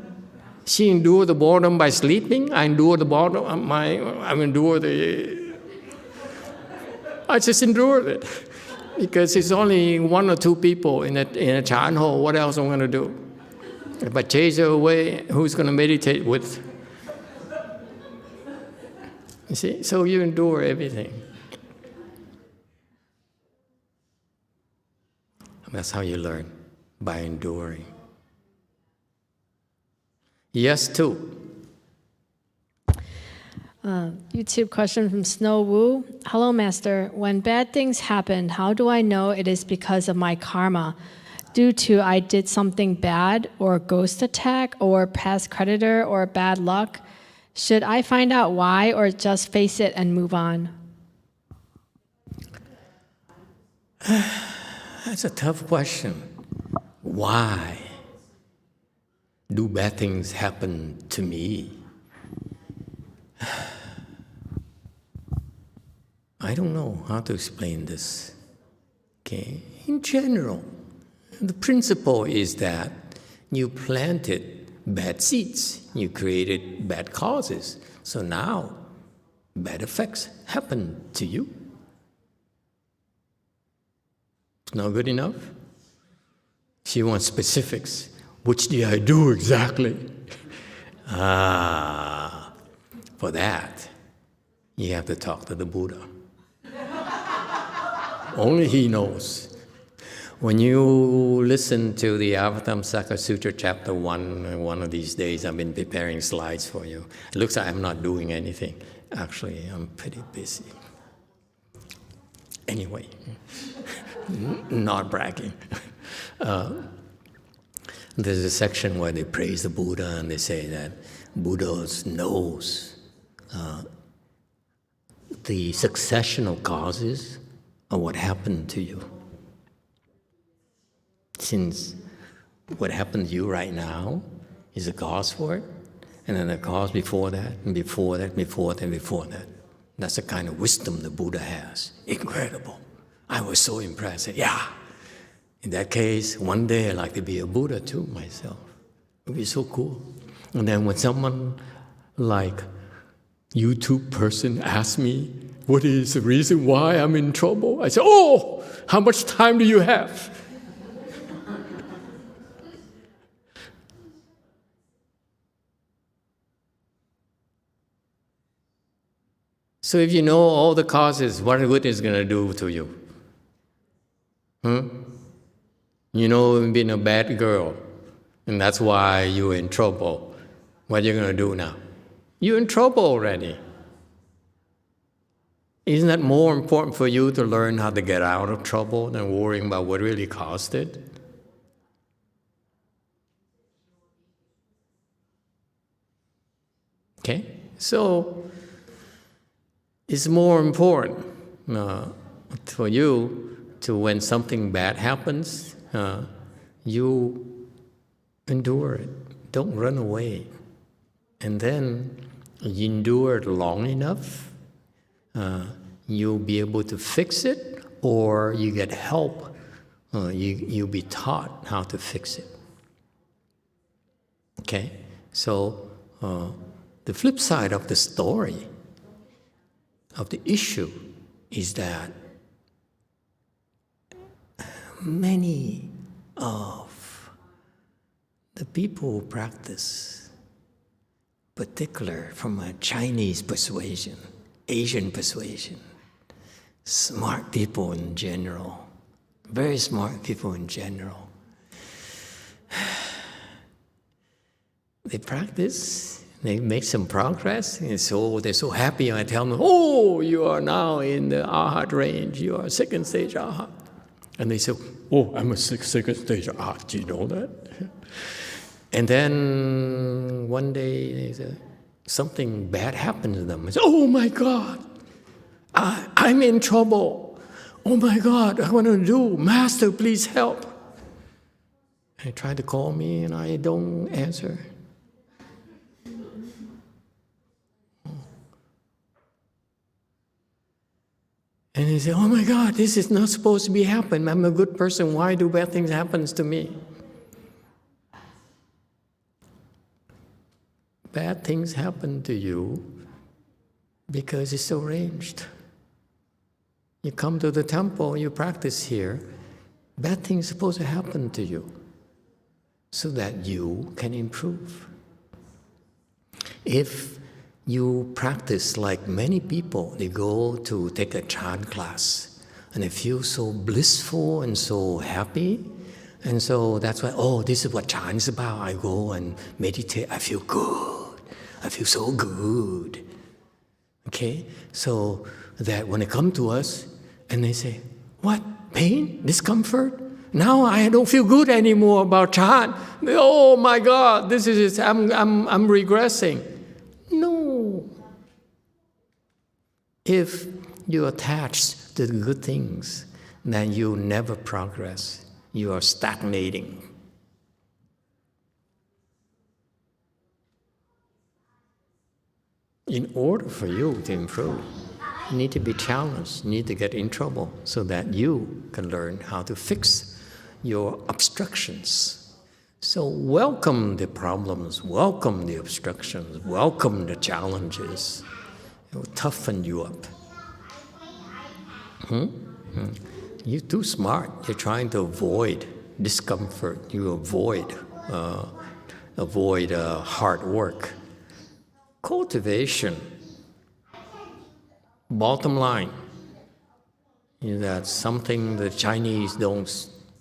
She endured the boredom by sleeping. I endured the boredom. I just endured it because it's only 1 or 2 people in a Chan hole. What else am I going to do? If I chase her away, who's going to meditate with? You see? So you endure everything. That's how you learn, by enduring. Yes, too. YouTube question from Snow Wu. Hello, Master. When bad things happen, how do I know it is because of my karma? Due to I did something bad, or ghost attack, or past creditor, or bad luck? Should I find out why, or just face it and move on? That's a tough question. Why do bad things happen to me? I don't know how to explain this. Okay, in general, the principle is that you planted bad seeds, you created bad causes, so now bad effects happen to you. It's not good enough. She wants specifics. Which did I do exactly? For that, you have to talk to the Buddha. Only he knows. When you listen to the Avatamsaka Sutra Chapter 1, one of these days, I've been preparing slides for you. It looks like I'm not doing anything. Actually, I'm pretty busy. Anyway, not bragging. There's a section where they praise the Buddha and they say that Buddha's nose the successional causes of what happened to you. Since what happened to you right now is a cause for it, and then a cause before that, and before that, before that, and before that. That's the kind of wisdom the Buddha has. Incredible. I was so impressed. Yeah, in that case, one day I'd like to be a Buddha too, myself. It would be so cool. And then when someone like YouTube person asks me, what is the reason why I'm in trouble? I say, oh, how much time do you have? So if you know all the causes, what good is going to do to you? You know you've been a bad girl, and that's why you're in trouble. What are you going to do now? You're in trouble already. Isn't that more important for you to learn how to get out of trouble than worrying about what really caused it? Okay? So, it's more important for you to, when something bad happens, you endure it. Don't run away. And then you endure it long enough, you'll be able to fix it, or you get help. You'll be taught how to fix it. Okay? So, the flip side of the story, of the issue, is that many of the people who practice, particular from a Chinese persuasion, Asian persuasion, smart people in general, very smart people in general, they practice, they make some progress, and so they're so happy. And I tell them, oh, you are now in the Arhat range, you are second stage Arhat. And they say, oh, I'm a second stage Arhat, do you know that? And then one day they say, something bad happened to them. I say, oh my God, I'm in trouble. Oh my God, what do I do? Master, please help. They try to call me and I don't answer. And he said, oh my God, this is not supposed to be happening. I'm a good person. Why do bad things happen to me? Bad things happen to you because it's arranged. You come to the temple, you practice here, bad things are supposed to happen to you so that you can improve. If you practice like many people, they go to take a chant class and they feel so blissful and so happy. And so that's why, oh, this is what chant is about. I go and meditate, I feel good. I feel so good. Okay? So that when they come to us and they say, what? Pain? Discomfort? Now I don't feel good anymore about chant. Oh my God, this is it. I'm regressing. No. If you attach to the good things, then you never progress. You are stagnating. In order for you to improve, you need to be challenged, you need to get in trouble so that you can learn how to fix your obstructions. So welcome the problems, welcome the obstructions, welcome the challenges. It will toughen you up. You're too smart. You're trying to avoid discomfort. You avoid hard work. Cultivation. Bottom line is that something the Chinese don't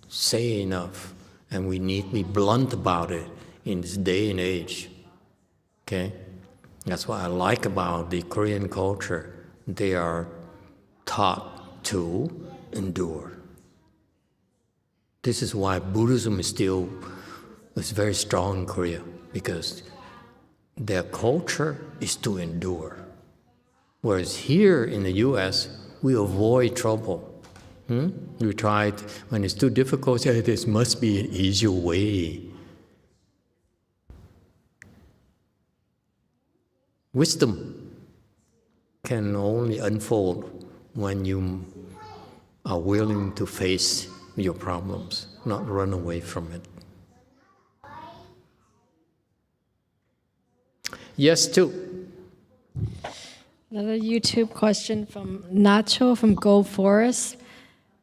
say enough, and we need to be blunt about it in this day and age. Okay? That's what I like about the Korean culture. They are taught to endure. This is why Buddhism is very strong in Korea, because their culture is to endure. Whereas here in the U.S., we avoid trouble. We try, when it's too difficult, say, this must be an easier way. Wisdom can only unfold when you are willing to face your problems, not run away from it. Yes, too. Another YouTube question from Nacho from Gold Forest.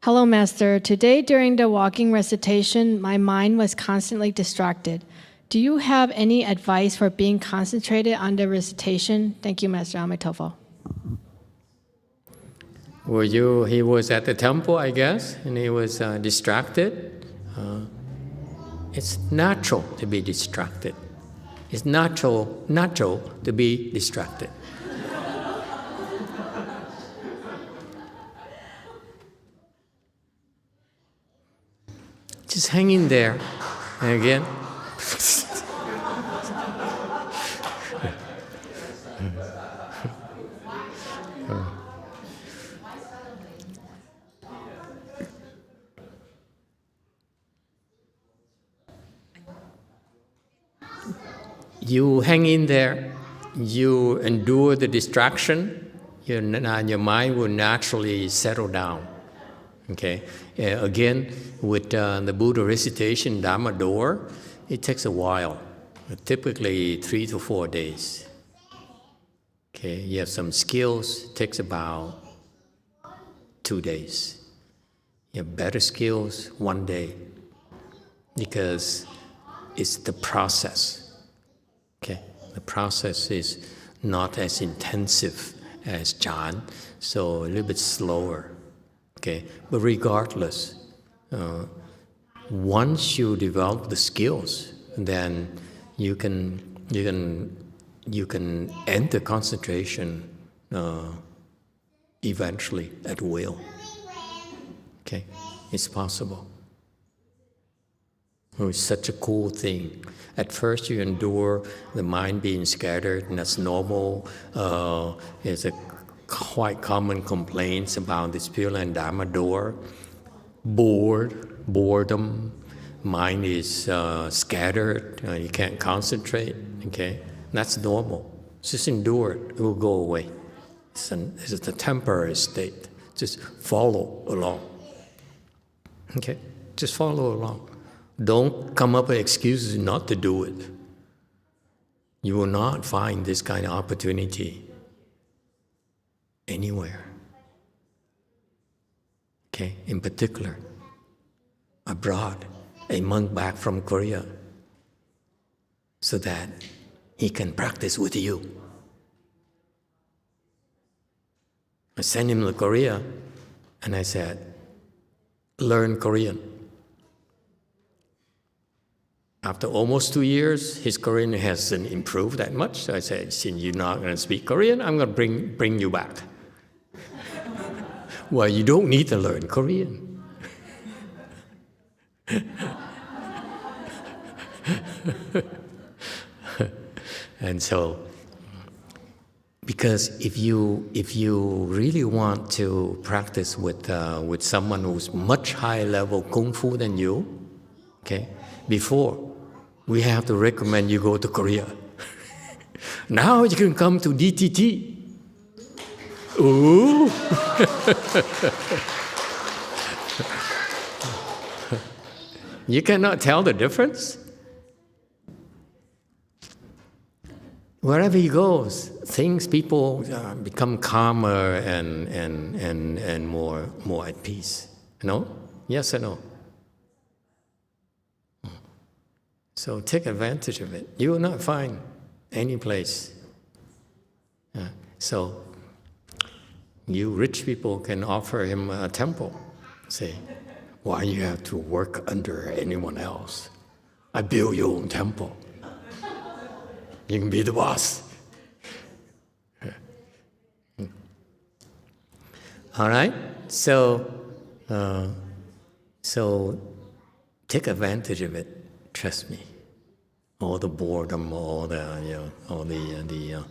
Hello, Master. Today during the walking recitation, my mind was constantly distracted. Do you have any advice for being concentrated on the recitation? Thank you, Master Emitofuo. He was at the temple, I guess, and he was distracted. It's natural to be distracted. It's natural to be distracted. Just hang in there. And again. You hang in there, you endure the distraction, your mind will naturally settle down. Okay. Again, with the Buddha recitation, Dharma door, it takes a while, typically 3 to 4 days. Okay. You have some skills, it takes about 2 days. You have better skills, 1 day, because it's the process. Okay. The process is not as intensive as Chan, so a little bit slower. Okay, but regardless, once you develop the skills, then you can enter concentration eventually at will. Okay, it's possible. It's such a cool thing. At first, you endure the mind being scattered, and that's normal. It's a quite common complaints about this Pure Land Dharma door. Boredom, mind is scattered, you can't concentrate, okay? That's normal. Just endure it, it will go away. It's a temporary state. Just follow along. Okay? Just follow along. Don't come up with excuses not to do it. You will not find this kind of opportunity anywhere. Okay, in particular, abroad, a monk back from Korea, so that he can practice with you. I sent him to Korea, and I said, learn Korean. After almost 2 years, his Korean hasn't improved that much, so I said, since you're not going to speak Korean, I'm going to bring you back. Well, you don't need to learn Korean. And so, because if you really want to practice with someone who's much higher level kung fu than you, okay, before we have to recommend you go to Korea. Now you can come to DTT. Ooh. You cannot tell the difference. Wherever he goes, people become calmer and more at peace. No? Yes or no? So take advantage of it. You will not find any place. So you rich people can offer him a temple. Say, why you have to work under anyone else? I build your own temple. You can be the boss. All right? So take advantage of it. Trust me. All the boredom, all the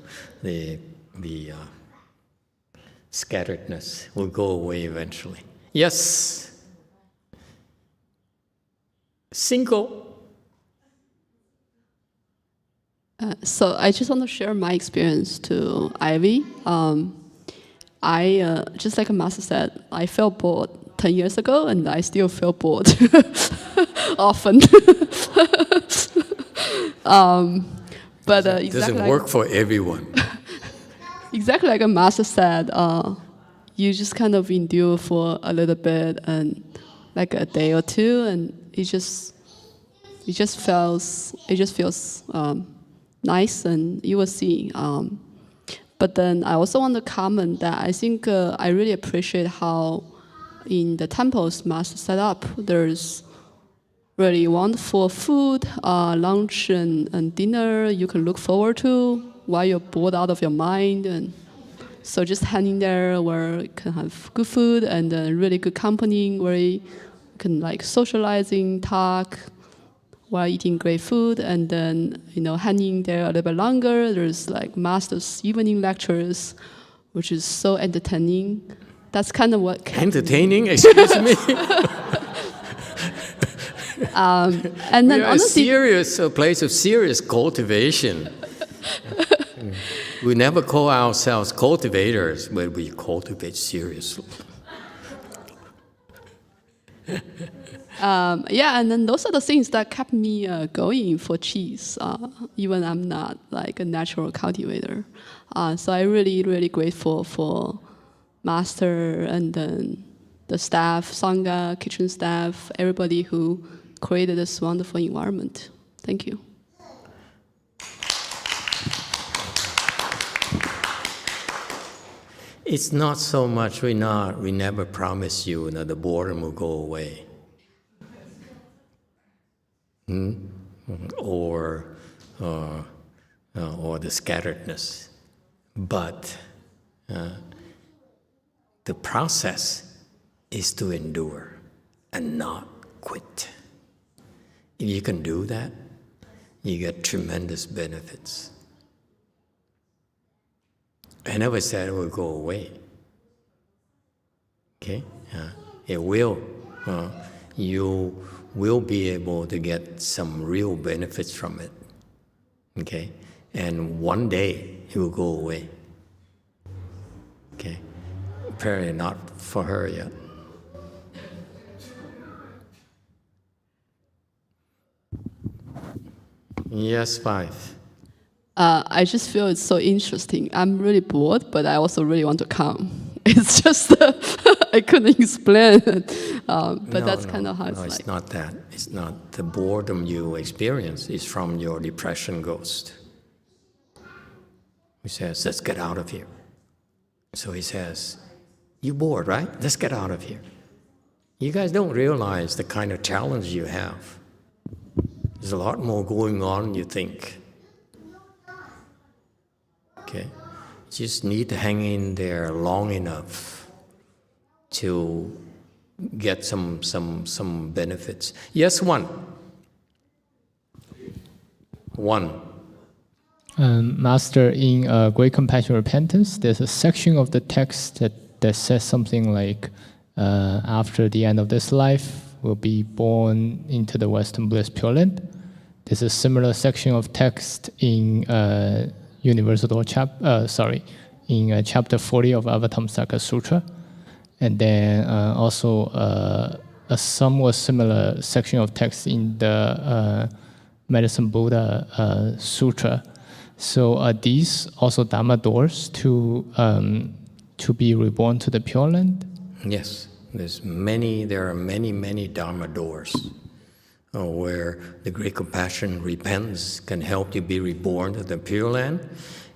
scatteredness will go away eventually. Yes. Single. So I just want to share my experience to Ivy. I just like Master said, I felt bored 10 years ago, and I still feel bored often. But It exactly doesn't like, work for everyone. exactly like a Master said, you just kind of endure for a little bit, and like a day or two, and it just feels nice, and you will see. But then I also want to comment that I think I really appreciate how in the temples Master set up, there's really wonderful food, lunch and dinner you can look forward to while you're bored out of your mind. And so just hanging there where you can have good food and really good company where you can like socializing, talk, while eating great food, and then hanging there a little bit longer. There's like Master's evening lectures, which is so entertaining. That's kind of what Entertaining? Excuse me. And then we are honestly, a place of serious cultivation. We never call ourselves cultivators, but we cultivate seriously. and then those are the things that kept me going for cheese, even I'm not like a natural cultivator. So I'm really, really grateful for Master and then the staff, Sangha, kitchen staff, everybody who created this wonderful environment. Thank you. It's not so much we never promise you that the boredom will go away. Or the scatteredness. But the process is to endure and not quit. If you can do that, you get tremendous benefits. I never said it will go away. Okay? It will. You will be able to get some real benefits from it. Okay? And one day it will go away. Okay? Apparently not for her yet. Yes, 5. I just feel it's so interesting. I'm really bored, but I also really want to come. It's just I couldn't explain it, but that's kind of how it's like. No, it's not that. It's not the boredom you experience. It's from your depression ghost. He says, let's get out of here. So he says, you bored, right? Let's get out of here. You guys don't realize the kind of challenge you have. There's a lot more going on than you think. Okay? You just need to hang in there long enough to get some benefits. Yes, one. Master, in Great Compassion Repentance, there's a section of the text that says something like, after the end of this life, we'll be born into the Western Bliss Pure Land. There's a similar section of text in Universal in chapter 40 of Avatamsaka Sutra, and then also a somewhat similar section of text in the Medicine Buddha Sutra. So are these also Dharma doors to be reborn to the Pure Land? Yes, there are many Dharma doors where the Great Compassion repentance can help you be reborn to the Pure Land.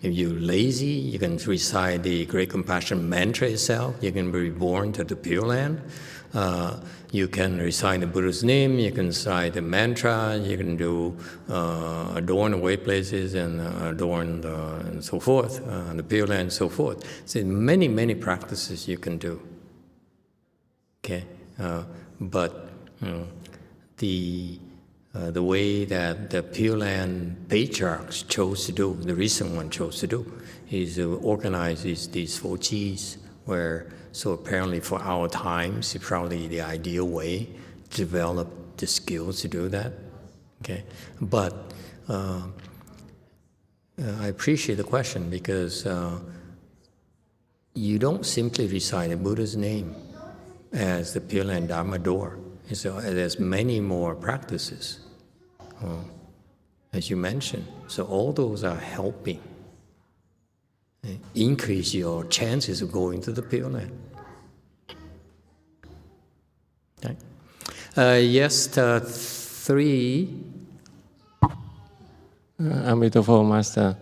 If you're lazy, you can recite the Great Compassion mantra itself. You can be reborn to the Pure Land. You can recite the Buddha's name. You can recite the mantra. You can do adorn the way places and adorn and so forth, the Pure Land and so forth. So many practices you can do. Okay, but the way that the Pure Land patriarchs chose to do, the recent one chose to do, is to organize these 4 Gs So apparently for our times, it's probably the ideal way to develop the skills to do that. Okay, but I appreciate the question because you don't simply recite the Buddha's name as the Pure Land Dharma door. So there's many more practices, as you mentioned. So all those are helping increase your chances of going to the Pure Land. Okay. Yes, 3. Emitofuo, Master.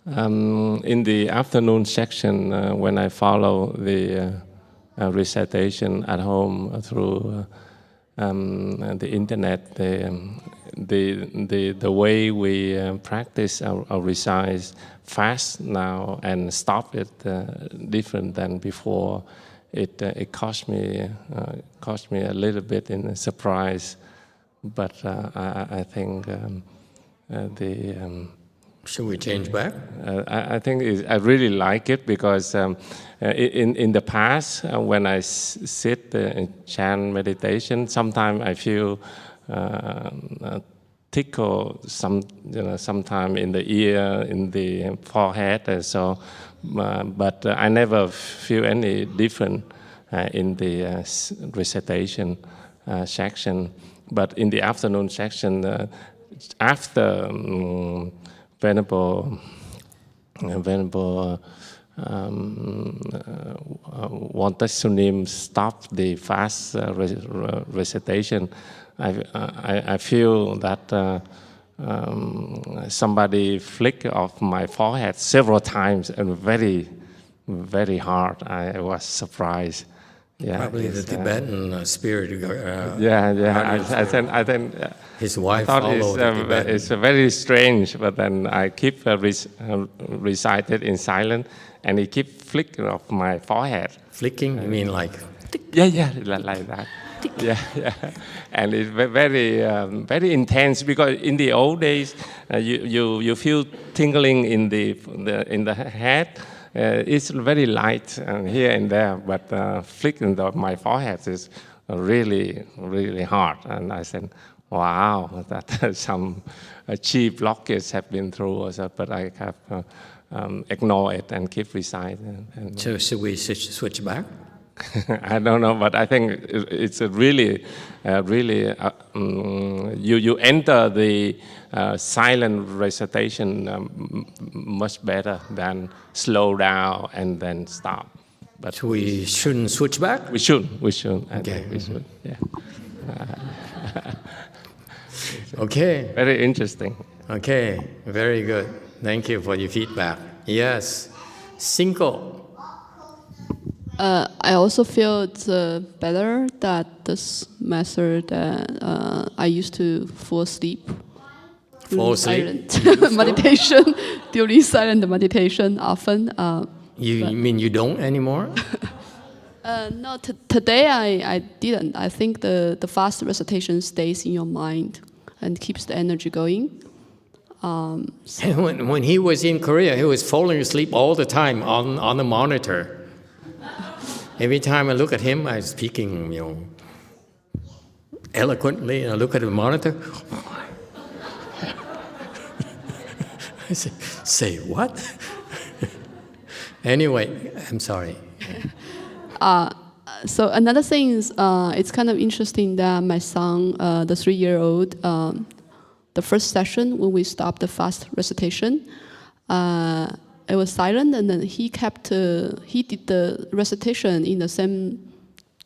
In the afternoon section, when I follow the recitation at home through the internet, the way we practice or recite fast now and stop it different than before. It cost me a little bit in a surprise, but I think should we change back? I think I really like it because in the past when I sit in chant meditation, sometimes I feel tickle sometime in the ear, in the forehead, and so. But I never feel any different in the recitation section. But in the afternoon section, after Venerable Wantasunim stopped the fast recitation, I feel that somebody flicked off my forehead several times and very, very hard. I was surprised. Yeah, probably the Tibetan spirit. I think his wife I followed the Tibetan. It's very strange, but then I keep recited in silence, and he keep flicking off my forehead. Flicking? You mean like? Yeah, like that. Yeah, and it's very, very intense because in the old days, you feel tingling in the head. It's very light here and there, but flicking my forehead is really, really hard. And I said, wow, that some cheap blockages have been through also, but I have ignored it and keep reciting. So should we switch back? I don't know, but I think it's a really, you enter the silent recitation much better than slow down and then stop. But we shouldn't switch back? We should. I okay. think we should, yeah. Okay. Very interesting. Okay, very good. Thank you for your feedback. Yes. 5. I also feel it's better that this method I used to fall asleep. Silent meditation, during silent meditation often. You mean you don't anymore? No, today I didn't. I think the fast recitation stays in your mind and keeps the energy going. When he was in Korea, he was falling asleep all the time on the monitor. Every time I look at him, I'm speaking, eloquently, and I look at the monitor. I say what? Anyway, I'm sorry. So another thing is, it's kind of interesting that my son, the 3-year-old, the first session when we stopped the fast recitation, it was silent, and then he did the recitation in the same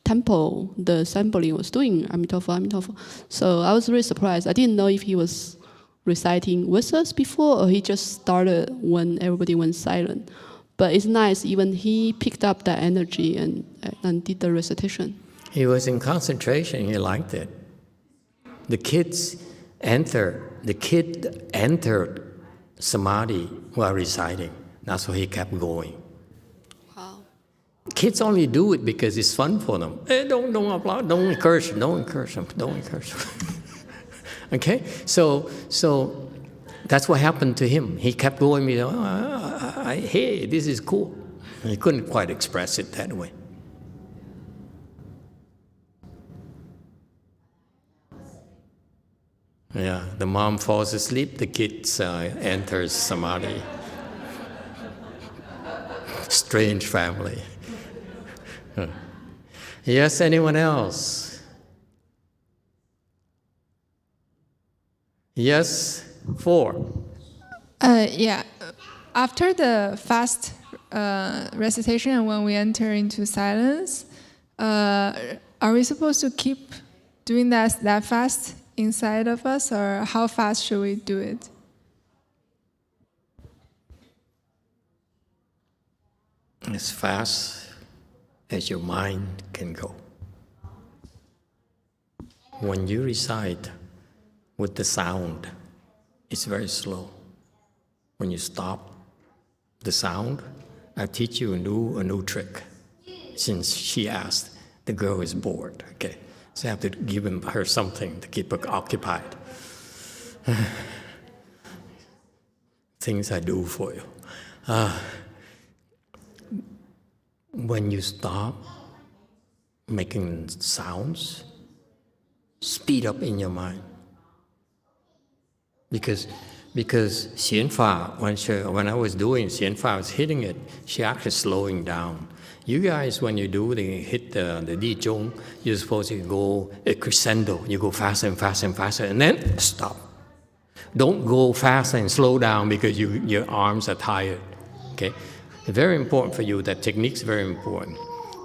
tempo the sampling was doing, Emitofuo. So I was really surprised. I didn't know if he was reciting with us before or he just started when everybody went silent. But it's nice, even he picked up that energy and did the recitation. He was in concentration, he liked it. The kid entered samadhi while reciting. That's why he kept going. Wow. Kids only do it because it's fun for them. Don't applaud, don't encourage them. Okay? So that's what happened to him. He kept going, hey, this is cool. He couldn't quite express it that way. Yeah, the mom falls asleep, the kids enters samadhi. Strange family. Yes, anyone else? Yes, 4. Yeah. After the fast recitation and when we enter into silence, are we supposed to keep doing that fast inside of us, or how fast should we do it? As fast as your mind can go. When you recite with the sound, it's very slow. When you stop the sound, I teach you a new trick. Since she asked, the girl is bored. Okay, so I have to give her something to keep her occupied. Things I do for you. When you stop making sounds, speed up in your mind. Because Xianfa, when I was doing Xianfa, I was hitting it, she actually slowing down. You guys, when you hit the Di Zhong, you're supposed to go a crescendo. You go faster and faster and faster, and then stop. Don't go fast and slow down because your arms are tired. Okay? Very important for you. That technique's very important.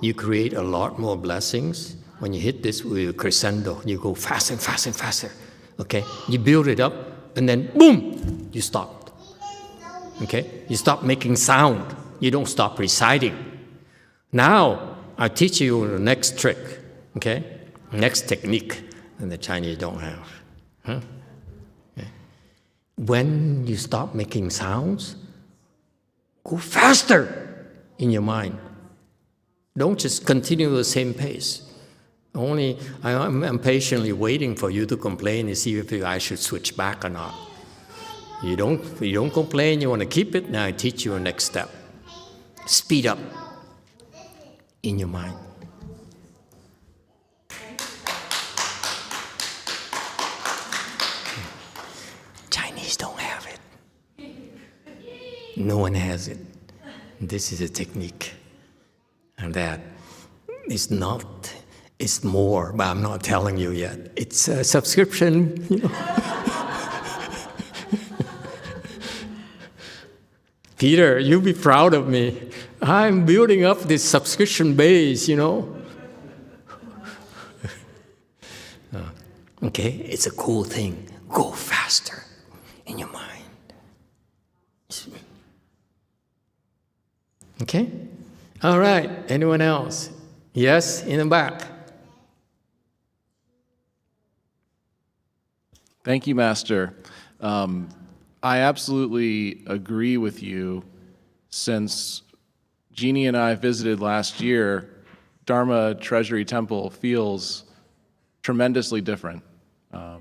You create a lot more blessings when you hit this with a crescendo. You go faster and faster and faster. Okay? You build it up, and then boom, you stop. Okay? You stop making sound. You don't stop reciting. Now, I'll teach you the next trick. Okay? Next technique that the Chinese don't have. Huh? Okay. When you stop making sounds, go faster in your mind. Don't just continue the same pace. I'm patiently waiting for you to complain and see if I should switch back or not. You don't complain, you want to keep it, now I teach you a next step. Speed up in your mind. Chinese don't have it. No one has it. This is a technique. And that is not, it's more, but I'm not telling you yet. It's a subscription, you know. Peter, you'll be proud of me. I'm building up this subscription base, you know. Okay, it's a cool thing. Go faster in your mind. Okay? All right, anyone else? Yes, in the back. Thank you, Master. I absolutely agree with you. Since Jeannie and I visited last year, Dharma Treasury Temple feels tremendously different. I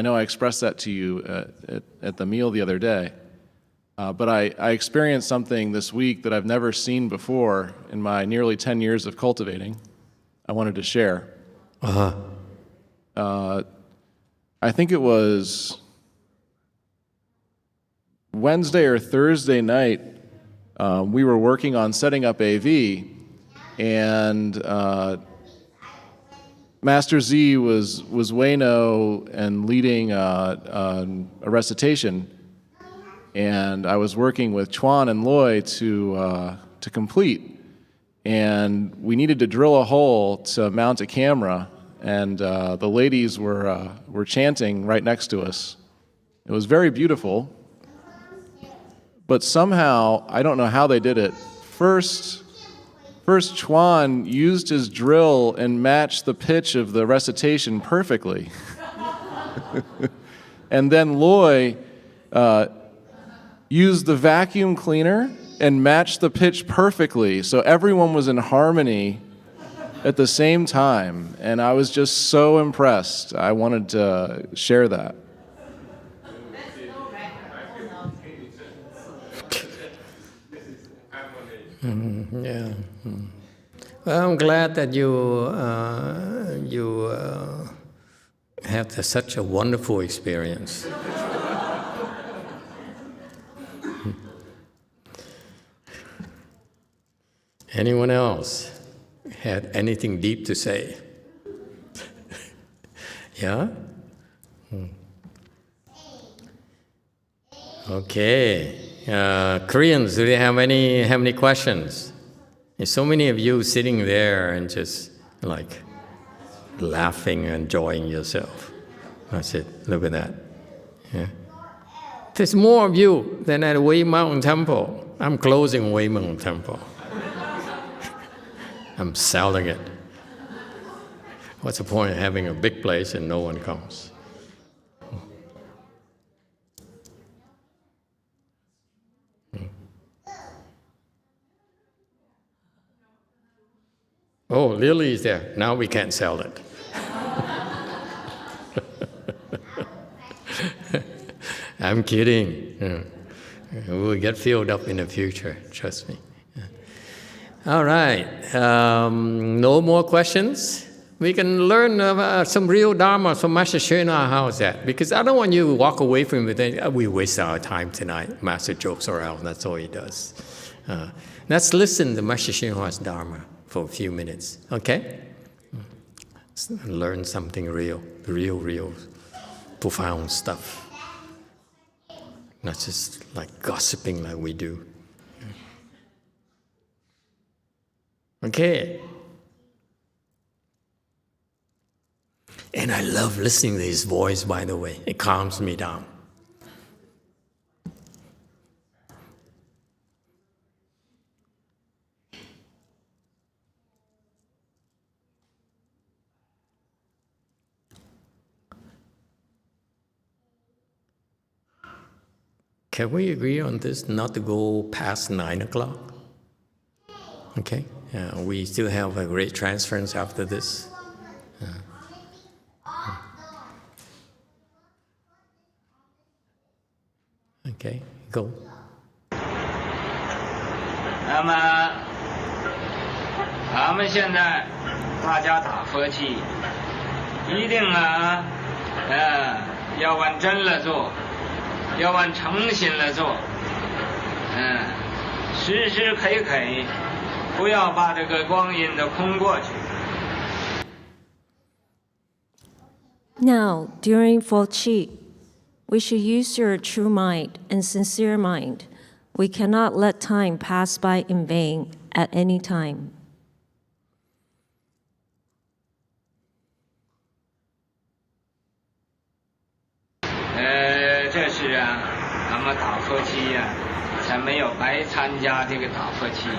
know I expressed that to you at the meal the other day, but I experienced something this week that I've never seen before in my nearly 10 years of cultivating. I wanted to share. I think it was Wednesday or Thursday night, we were working on setting up AV, and Master Z was Wayno and leading a recitation, and I was working with Chuan and Loy to complete, and we needed to drill a hole to mount a camera, and the ladies were chanting right next to us. It was very beautiful. But somehow, I don't know how they did it. First Chuan used his drill and matched the pitch of the recitation perfectly. And then Loy used the vacuum cleaner and matched the pitch perfectly. So everyone was in harmony at the same time. And I was just so impressed. I wanted to share that. Yeah. Well, I'm glad that you had such a wonderful experience. Anyone else had anything deep to say? Yeah? Okay. Koreans, do they have any questions? There's so many of you sitting there and just like laughing and enjoying yourself. That's it. Look at that. Yeah. There's more of you than at Wei Mountain Temple. I'm closing Wei Mountain Temple. I'm selling it. What's the point of having a big place and no one comes? Oh, Lily is there. Now we can't sell it. I'm kidding. Yeah. We'll get filled up in the future, trust me. Yeah. All right. No more questions? We can learn some real Dharma from Master Shena. How's that? Because I don't want you to walk away from it and we waste our time tonight. Master jokes around. That's all he does. Let's listen to Master Shena's Dharma for a few minutes, okay? Learn something real, profound stuff. Not just like gossiping like we do. Okay. And I love listening to his voice, by the way. It calms me down. Can we agree on this, not to go past 9 o'clock? Okay? We still have a great transference after this. Okay, go. 那么，咱们现在大家打佛气，一定要往真了做。 要往诚心了做，时时刻刻，不要把这个光阴都空过去。 Now, during Fochi, we should use your true mind and sincere mind. We cannot let time pass by in vain at any time. 这是咱们打佛七才没有白参加这个打佛七。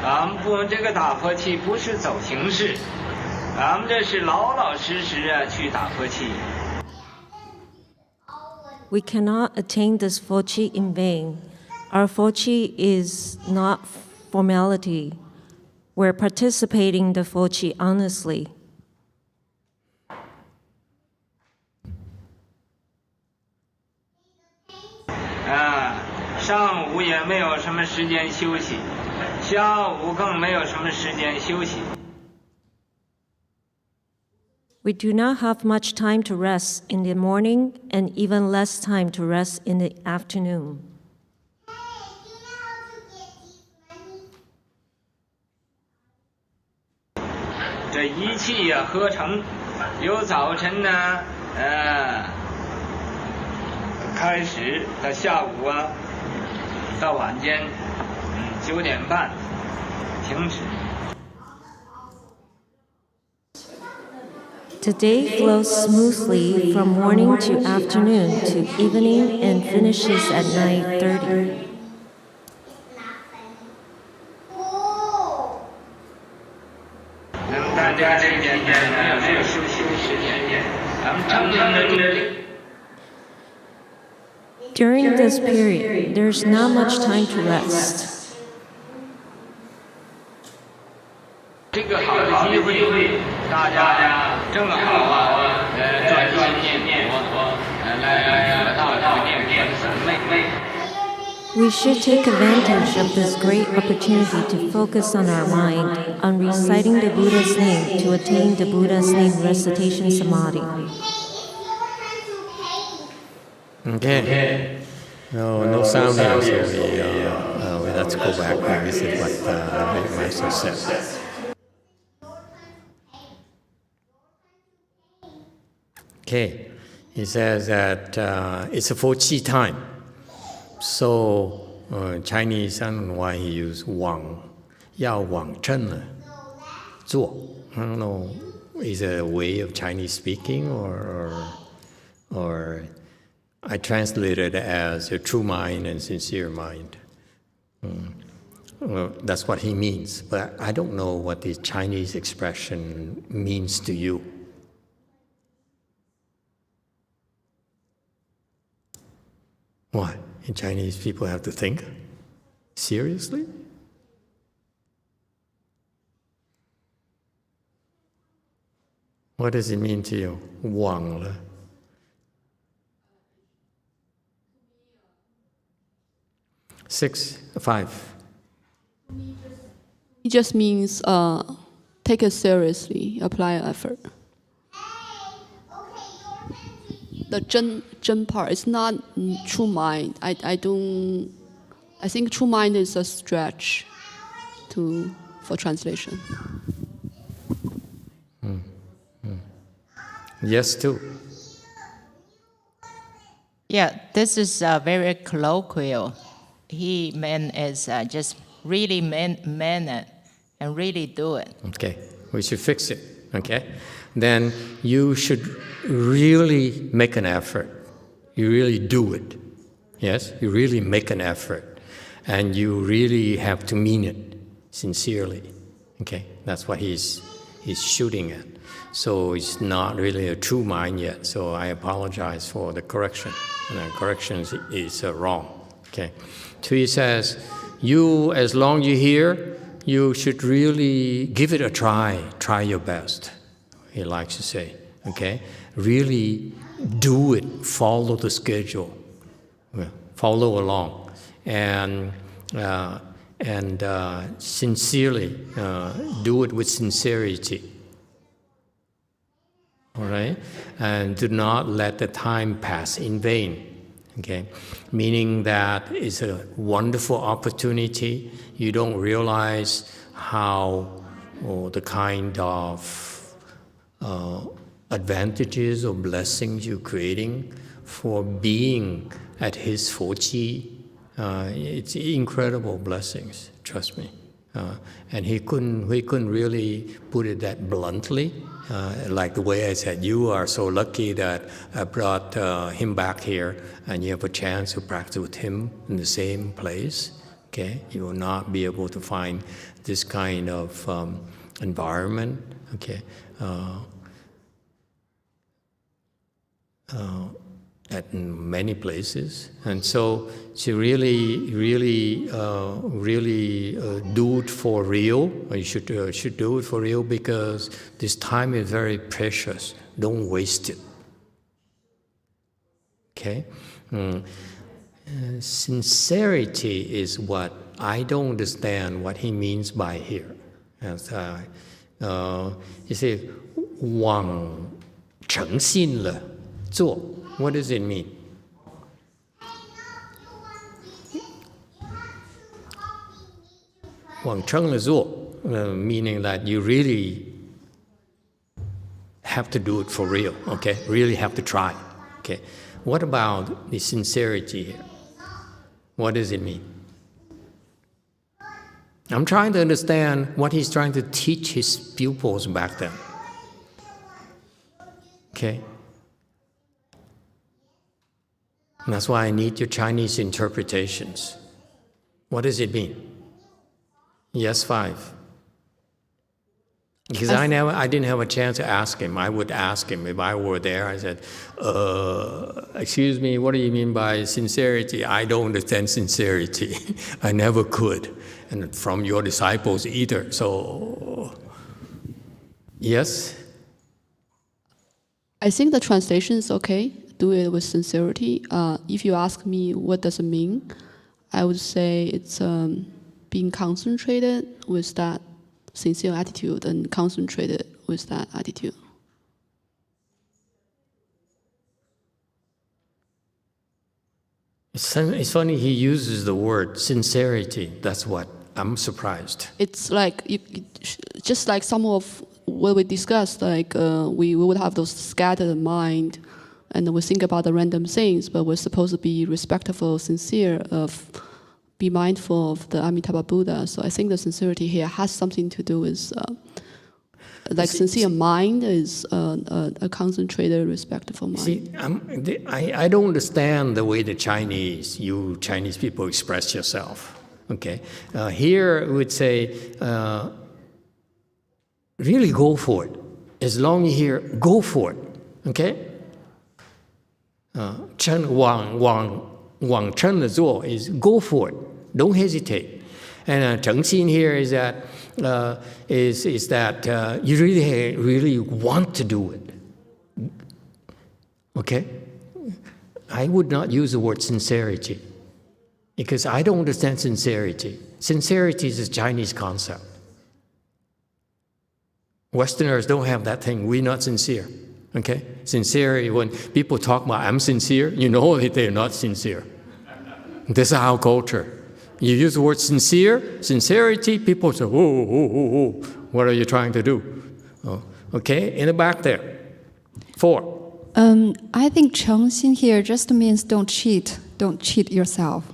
俺们不，这个打佛七不是走形式，俺们这是老老实实去打佛七。 We cannot attain this Fochi in vain. Our Fochi is not formality. We're participating in the Fochi honestly. 上午也没有什么时间休息，下午更没有什么时间休息。 We do not have much time to rest in the morning and even less time to rest in the afternoon. 这一气合成，由早晨开始到下午到晚间9点半停止。 The day flows smoothly from morning to afternoon to evening and finishes at 9:30. 大家这点没有休息时间，咱们常常的。 During this period, there's not much time to rest. 这个好的机会，大家正好专心念佛，来得到这个念佛的三昧。We should take advantage of this great opportunity to focus on our mind, on reciting the Buddha's name to attain the Buddha's name recitation samadhi. Okay. No sound here, so let's go back and visit what the Master said. Okay, he says that it's a 4-chi time. So Chinese, I don't know why he used Wang, Yao Wang Chen Le, Zuo. I don't know, is it a way of Chinese speaking or I translated it as a true mind and sincere mind. Well, that's what he means, but I don't know what the Chinese expression means to you. What? In Chinese, people have to think? Seriously? What does it mean to you? Wang le. Six, 5. It just means take it seriously, apply effort. The zhen part is not true mind. I think true mind is a stretch for translation. Yes, too. Yeah, this is very colloquial. He meant is just really mean it and really do it. Okay, we should fix it, okay? Then you should really make an effort. You really do it, yes? You really make an effort. And you really have to mean it sincerely, okay? That's what he's shooting at. So it's not really a true mind yet, so I apologize for the correction. And the correction is wrong, okay? 2, he says, you, as long as you're here, you should really give it a try your best, he likes to say, okay? Really do it, follow the schedule, follow along, and sincerely, do it with sincerity, all right? And do not let the time pass in vain. Okay, meaning that it's a wonderful opportunity. You don't realize how the kind of advantages or blessings you're creating for being at his 4-chi. It's incredible blessings, trust me. And he couldn't really put it that bluntly. Like the way I said, you are so lucky that I brought him back here and you have a chance to practice with him in the same place. Okay, you will not be able to find this kind of environment. Okay, at many places, and so to really do it for real. You should do it for real because this time is very precious. Don't waste it. Okay, sincerity is what I don't understand what he means by here. As you say, 往诚信了做. What does it mean? Meaning that you really have to do it for real, okay? Really have to try, okay? What about the sincerity here? What does it mean? I'm trying to understand what he's trying to teach his pupils back then, okay? And that's why I need your Chinese interpretations. What does it mean? Yes, 5. Because I didn't have a chance to ask him. I would ask him if I were there. I said, excuse me, what do you mean by sincerity? I don't understand sincerity. I never could. And from your disciples either. So, yes? I think the translation is okay. Do it with sincerity. If you ask me what does it mean, I would say it's being concentrated with that sincere attitude and concentrated with that attitude. It's funny he uses the word sincerity. That's what I'm surprised. It's like just like some of what we discussed. Like we would have those scattered mind, and we think about the random things. But we're supposed to be respectful, sincere, be mindful of the Amitabha Buddha. So I think the sincerity here has something to do with. Like sincere mind is a concentrated, respectful mind. See, I don't understand the way you Chinese people express yourself. Okay, here we would say, really go for it. As long as you hear, go for it. Okay. 往成的做 is go for it. Don't hesitate. And 诚心 here is that you really want to do it. Okay? I would not use the word sincerity because I don't understand sincerity. Sincerity is a Chinese concept. Westerners don't have that thing. We're not sincere. Okay? Sincerity, when people talk about I'm sincere, you know that they're not sincere. This is our culture. You use the word sincerity, people say, oh, what are you trying to do? Oh, okay, in the back there. 4. I think 诚心 here just means don't cheat yourself.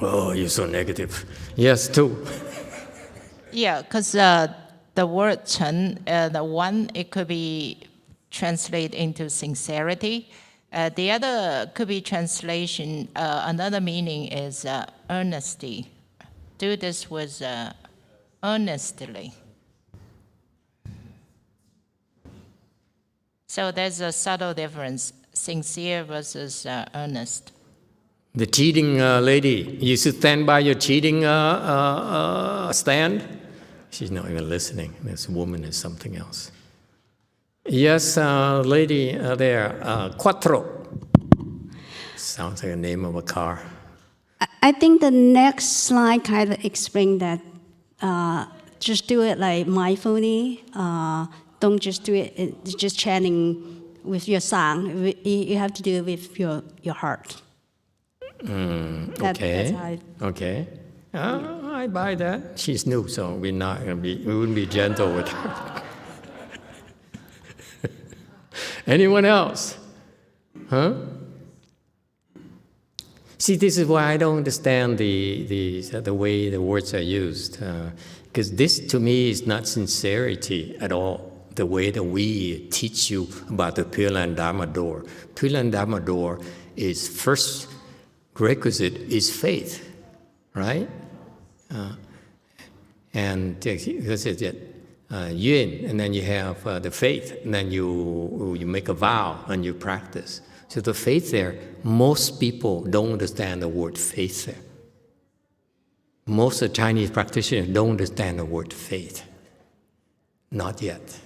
Oh, you're so negative. Yes, 2. Yeah, because the word 诚, the one, it could be translated into sincerity. The other could be translation, another meaning is earnesty. Do this with earnestly. So there's a subtle difference, sincere versus earnest. The cheating lady, you should stand by your cheating stand. She's not even listening. This woman is something else. Yes, lady there, Quattro. Sounds like the name of a car. I think the next slide kind of explains that just do it like mindfully. Don't just do it just chanting with your song. You have to do it with your heart. Okay. Okay. I buy that. She's new, so we wouldn't be gentle with her. Anyone else? Huh? See, this is why I don't understand the way the words are used. Because this, to me, is not sincerity at all. The way that we teach you about the Pure Land Dharma door. Pure Land Dharma door is first requisite is faith, right? And because it's yun, and then you have the faith, and then you make a vow and you practice. So the faith there, most people don't understand the word faith there. Most of the Chinese practitioners don't understand the word faith. Not yet.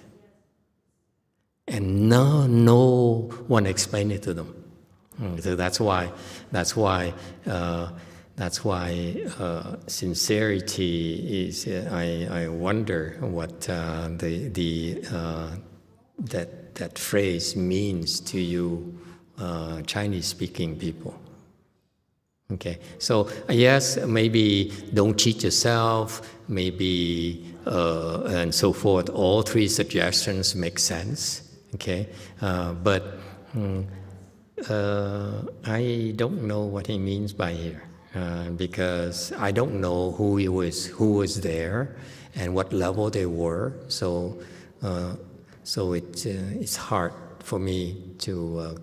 And no one explained it to them. So that's why sincerity is. I wonder what that phrase means to you, Chinese-speaking people. Okay, so yes, maybe don't cheat yourself, maybe and so forth. All 3 suggestions make sense. Okay, but I don't know what he means by here. Because I don't know who was there and what level they were, so it's hard for me to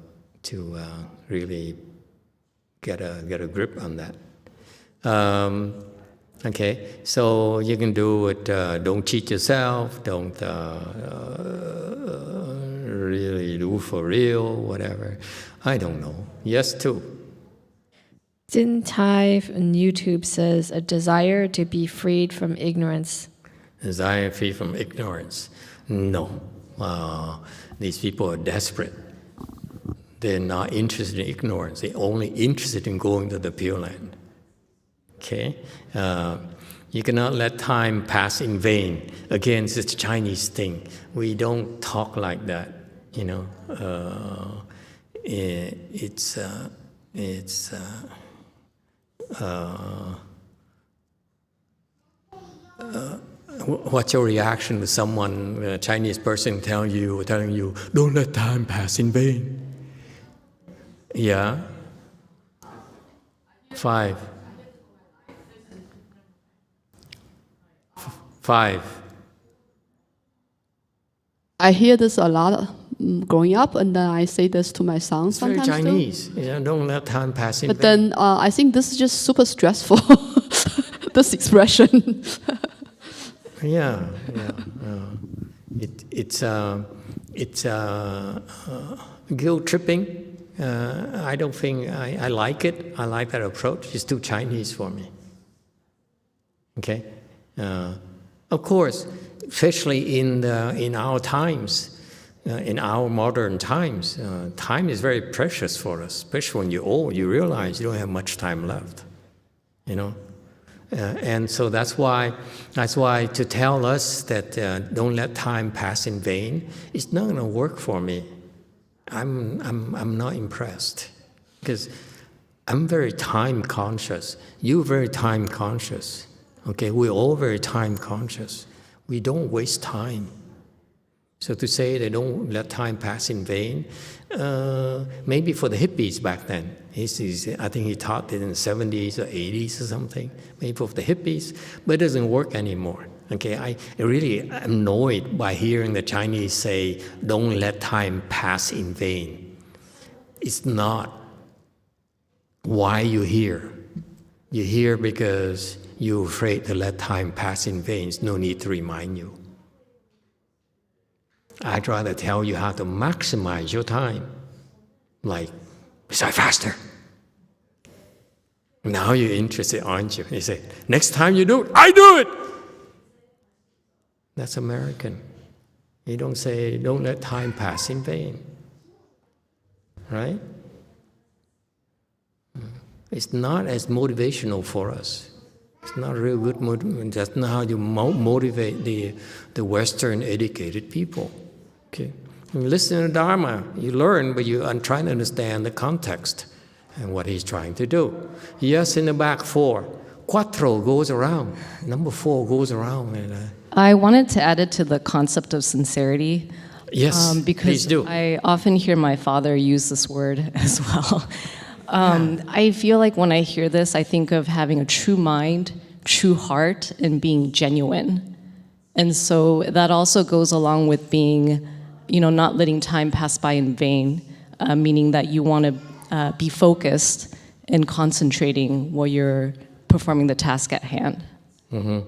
really get a grip on that. Okay, so you can do it. Don't cheat yourself. Don't really do for real. Whatever. I don't know. Yes, 2. Din Tai on YouTube says, a desire to be freed from ignorance. Desire free from ignorance. No. These people are desperate. They're not interested in ignorance. They're only interested in going to the Pure Land. Okay? You cannot let time pass in vain. Again, it's a Chinese thing. We don't talk like that, you know. What's your reaction to someone, a Chinese person, telling you, don't let time pass in vain? Yeah? 5. 5. I hear this a lot growing up, and then I say this to my son It's very sometimes Chinese. Yeah, don't let time pass in But vain. then I think this is just super stressful, this expression. Yeah. It's guilt tripping. I don't think I like it. I like that approach. It's too Chinese for me. Okay. Of course, especially in our times, in our modern times, time is very precious for us. Especially when you're old, you realize you don't have much time left. You know. And so that's why to tell us that don't let time pass in vain, it's not going to work for me. I'm not impressed because I'm very time conscious. You're very time conscious. Okay, we're all very time conscious. We don't waste time. So to say they don't let time pass in vain, maybe for the hippies back then. I think he taught it in the 70s or 80s or something, maybe for the hippies, but it doesn't work anymore. Okay, I really am annoyed by hearing the Chinese say, don't let time pass in vain. It's not why you're here. You're here because you're afraid to let time pass in vain. There's no need to remind you. I'd rather tell you how to maximize your time. Like, recite faster. Now you're interested, aren't you? They say, next time you do it, I do it! That's American. You don't say, don't let time pass in vain. Right? It's not as motivational for us. It's not real good motivation. That's not how you motivate the Western educated people. Okay. When you listen to Dharma, you learn, but you are trying to understand the context and what he's trying to do. Yes, in the back 4. Cuatro goes around. Number 4 goes around. And, I wanted to add it to the concept of sincerity. Yes, because please do. I often hear my father use this word as well. I feel like when I hear this, I think of having a true mind, true heart, and being genuine. And so that also goes along with being, not letting time pass by in vain, meaning that you want to be focused and concentrating while you're performing the task at hand. Mm-hmm.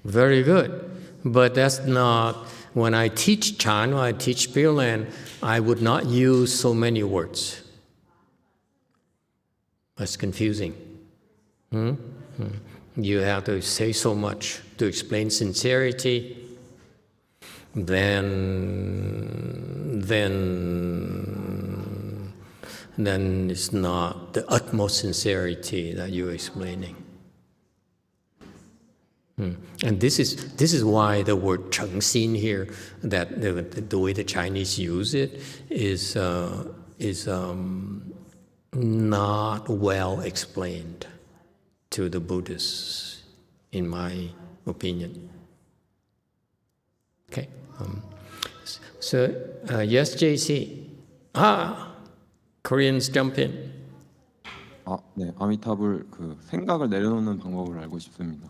Very good. But that's not, when I teach Chan, when I teach Pure Land, I would not use so many words. That's confusing. You have to say so much to explain sincerity, then it's not the utmost sincerity that you're explaining. And this is why the word 诚心 here, that the way the Chinese use it is not well explained to the Buddhists, in my opinion. Okay. So yes, JC. Koreans jump in. 네, 아미타불 생각을 내려놓는 방법을 알고 싶습니다.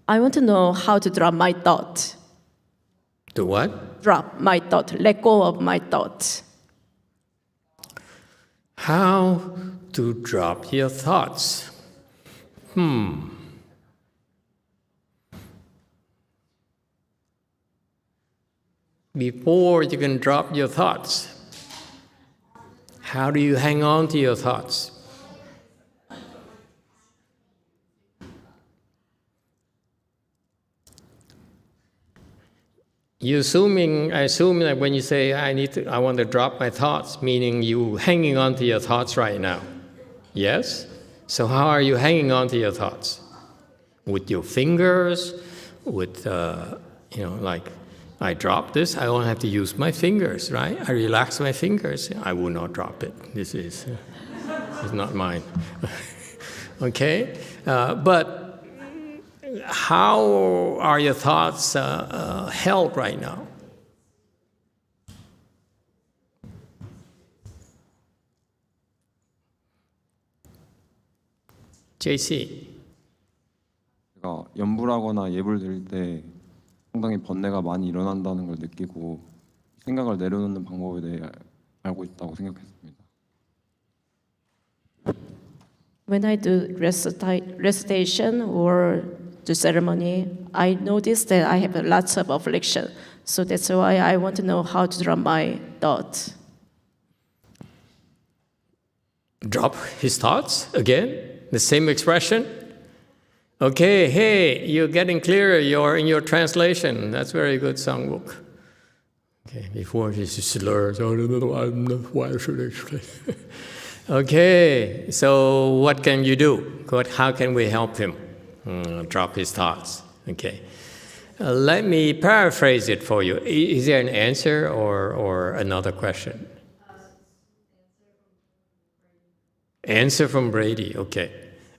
I want to know how to drop my thought. To what? Drop my thought, let go of my thoughts. How to drop your thoughts? Before you can drop your thoughts, how do you hang on to your thoughts? I assume that when you say I want to drop my thoughts, meaning you hanging on to your thoughts right now. Yes? So how are you hanging on to your thoughts? With your fingers, with like I drop this, I only have to use my fingers, right? I relax my fingers, I will not drop it. This is it's not mine. Okay? But how are your thoughts held right now? JC. 제가 연불 하거나 예불 드릴 때 상당히 번뇌가 많이 일어난다는 걸 느끼고 생각을 내려놓는 방법에 대해 알고 있다고 생각했습니다. When I do recitation or do ceremony, I notice that I have lots of affliction. So that's why I want to know how to drop my thoughts. Drop his thoughts again? The same expression? Okay, hey, you're getting clearer. You're in your translation. That's very good, Sangwook. Okay, before he slurs, why should I explain? Okay, so what can you do? How can we help him drop his thoughts? Okay, let me paraphrase it for you. Is there an answer or another question? Answer from Brady, okay.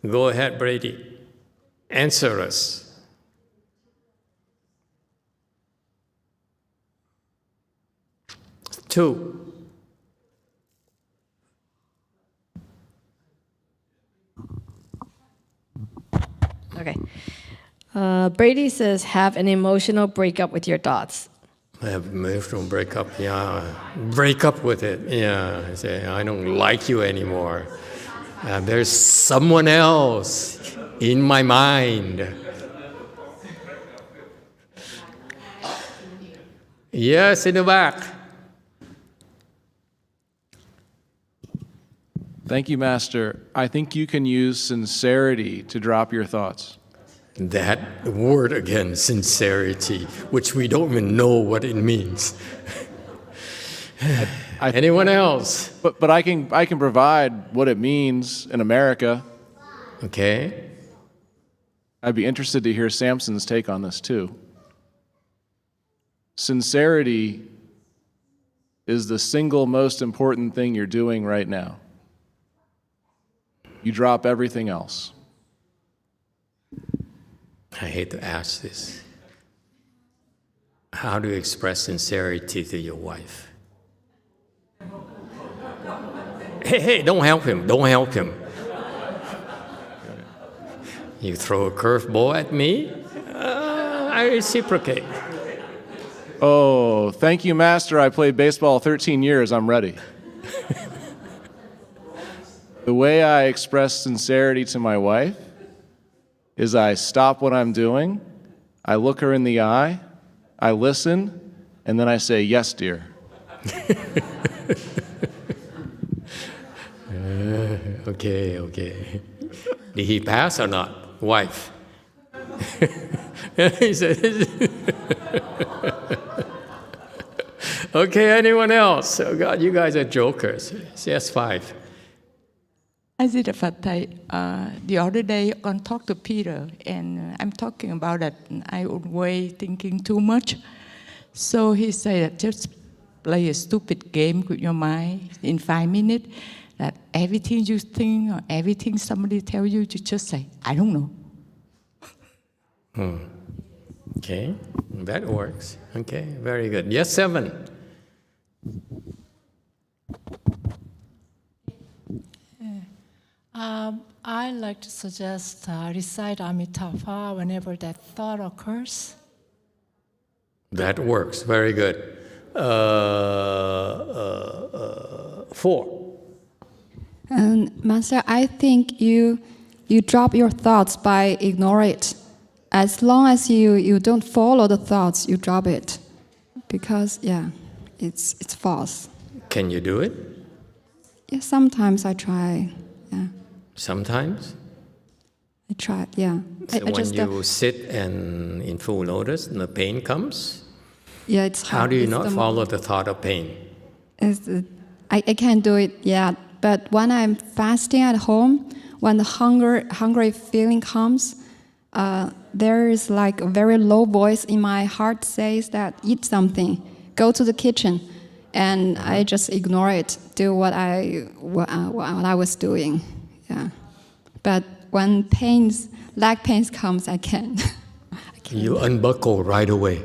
Go ahead, Brady. Answer us. Two. Okay. Brady says, have an emotional breakup with your thoughts. I have emotional breakup, yeah. Break up with it, yeah. I say, I don't like you anymore. There's someone else in my mind. Yes, in the back. Thank you, Master. I think you can use sincerity to drop your thoughts. That word again, sincerity, which we don't even know what it means. Anyone else? But I can provide what it means in America. Okay. I'd be interested to hear Samson's take on this too. Sincerity is the single most important thing you're doing right now. You drop everything else. I hate to ask this. How do you express sincerity to your wife? Hey, don't help him. Don't help him. You throw a curveball at me, I reciprocate. Oh, thank you, Master. I played baseball 13 years. I'm ready. The way I express sincerity to my wife is I stop what I'm doing, I look her in the eye, I listen, and then I say, yes, dear. Okay. Did he pass or not? Wife. He said, okay, anyone else? Oh God, you guys are jokers. Yes, 5. I did a Phật thầy. The other day, I talked to Peter, and I'm talking about that I way thinking too much. So he said, just play a stupid game with your mind in 5 minutes. That everything you think or everything somebody tell you, you just say, I don't know. Okay, that works. Okay, very good. Yes, 7. I like to suggest recite Emitofuo whenever that thought occurs. That works. Very good. 4. And Master, I think you drop your thoughts by ignore it. As long as you don't follow the thoughts, you drop it. Because, it's false. Can you do it? Yeah, sometimes I try, yeah. Sometimes? I try, yeah. So I when you sit and in full lotus and the pain comes, Yeah, it's hard. How do you It's not the follow the thought of pain? I can't do it yet. But when I'm fasting at home, when the hungry feeling comes, there is like a very low voice in my heart says that eat something, go to the kitchen, and I just ignore it, do what I was doing. Yeah, but when leg pains comes, I can't. You unbuckle right away.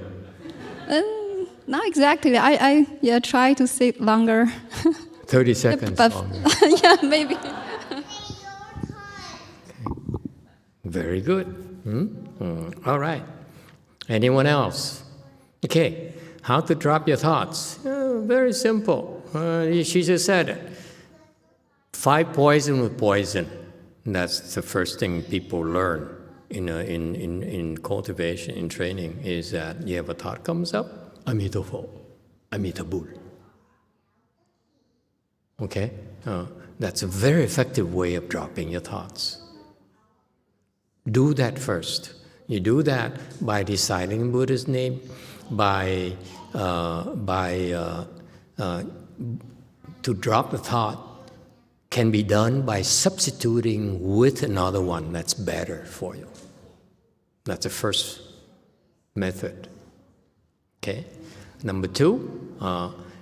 Not exactly. I try to sit longer. 30 seconds but, longer. Yeah, maybe. Very good. All right. Anyone else? Okay. How to drop your thoughts? Very simple. She just said it. Fight poison with poison. That's the first thing people learn in cultivation, in training, is that you have a thought comes up, Emitofuo, Emitofuo. Okay? That's a very effective way of dropping your thoughts. Do that first. You do that by reciting Buddha's name, to drop the thought can be done by substituting with another one that's better for you. That's the first method. Okay? Number two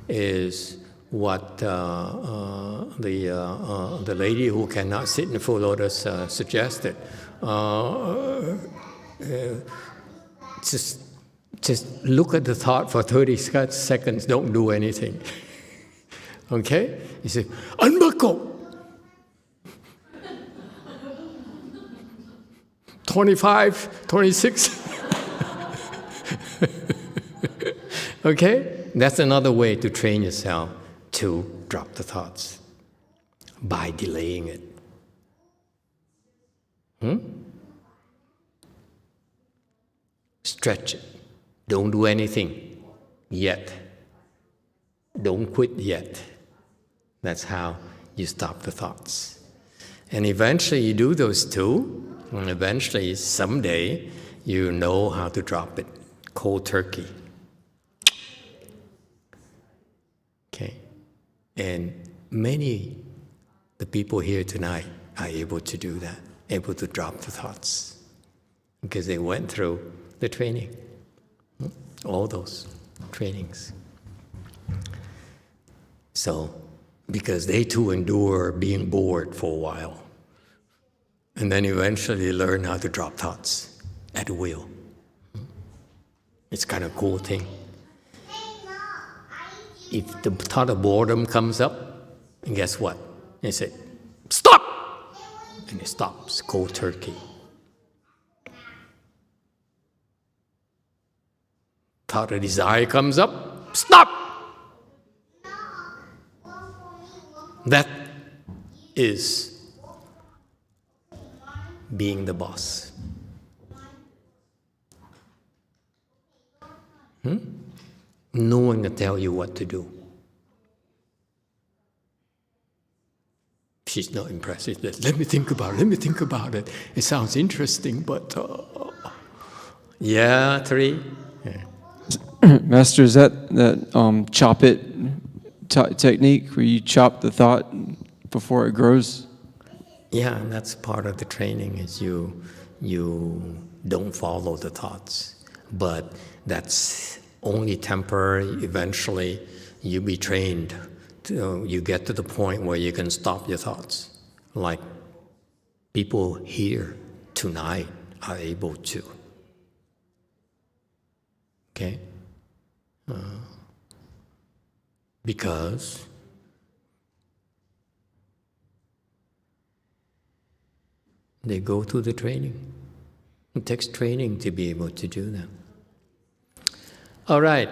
is what the lady who cannot sit in the full lotus suggested. Just look at the thought for 30 seconds, don't do anything. Okay? You say, unbuckle! 25, 26. Okay? That's another way to train yourself to drop the thoughts, by delaying it. Stretch it. Don't do anything yet. Don't quit yet. That's how you stop the thoughts. And eventually you do those two, and eventually someday you know how to drop it. Cold turkey. Okay. And the people here tonight are able to do that, able to drop the thoughts, because they went through the training, all those trainings. So, because they too endure being bored for a while, and then eventually learn how to drop thoughts at will. It's kind of a cool thing. If the thought of boredom comes up, and guess what? They say, stop! And it stops, cold turkey. Thought of desire comes up, stop! That is being the boss. No one can tell you what to do. She's not impressed. Let me think about it. It sounds interesting, but... Yeah, 3. Yeah. Master, is that chop it technique where you chop the thought before it grows? Yeah, and that's part of the training, is you don't follow the thoughts. But that's only temporary. Eventually, you be trained. You get to the point where you can stop your thoughts. Like people here tonight are able to. Okay? Because they go through the training. It takes training to be able to do that. All right,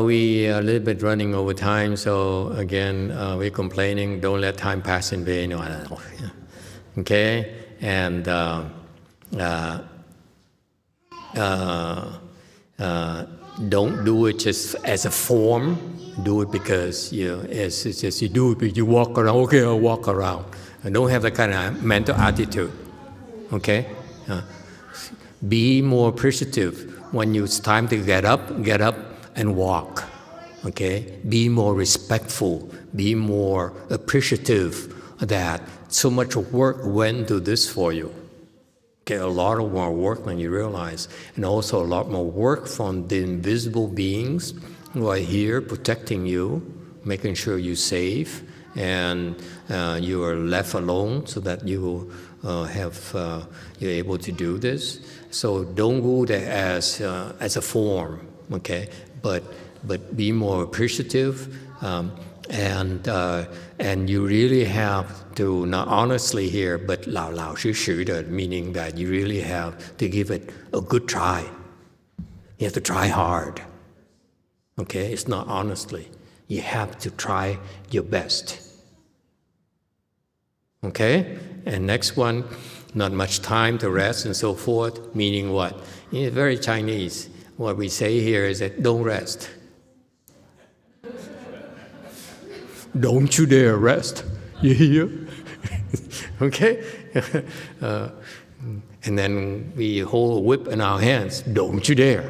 we are a little bit running over time, so again, we're complaining, don't let time pass in vain. Okay? And don't do it just as a form. Do it because it's just you do it, but you walk around. Okay, I'll walk around. And don't have that kind of mental attitude. Okay? Be more appreciative. When it's time to get up and walk. Okay? Be more respectful, be more appreciative that so much work went to this for you. Okay, a lot more work than you realize, and also a lot more work from the invisible beings who are here protecting you, making sure you're safe, and you are left alone so that you you're able to do this. So don't go there as a form, okay? But be more appreciative, and you really have to, not honestly here, but 老老实实的, meaning that you really have to give it a good try. You have to try hard. Okay, it's not honestly. You have to try your best. Okay, and next one, not much time to rest and so forth, meaning what? It's very Chinese. What we say here is that don't rest. Don't you dare rest. You hear? Okay? And then we hold a whip in our hands. Don't you dare.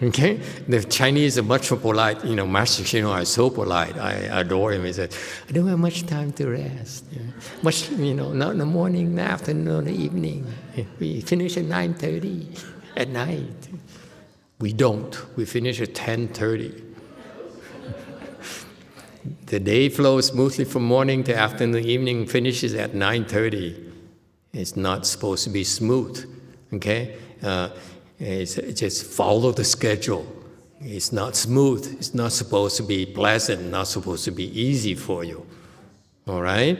Okay? The Chinese are much more polite. You know, Master Xinhua is so polite. I adore him. He said, I don't have much time to rest. Much, not in the morning, in the afternoon, in the evening. We finish at 9:30 at night. We don't. We finish at 10:30. The day flows smoothly from morning to afternoon, evening finishes at 9:30. It's not supposed to be smooth, okay? It's just follow the schedule. It's not smooth. It's not supposed to be pleasant, not supposed to be easy for you, all right?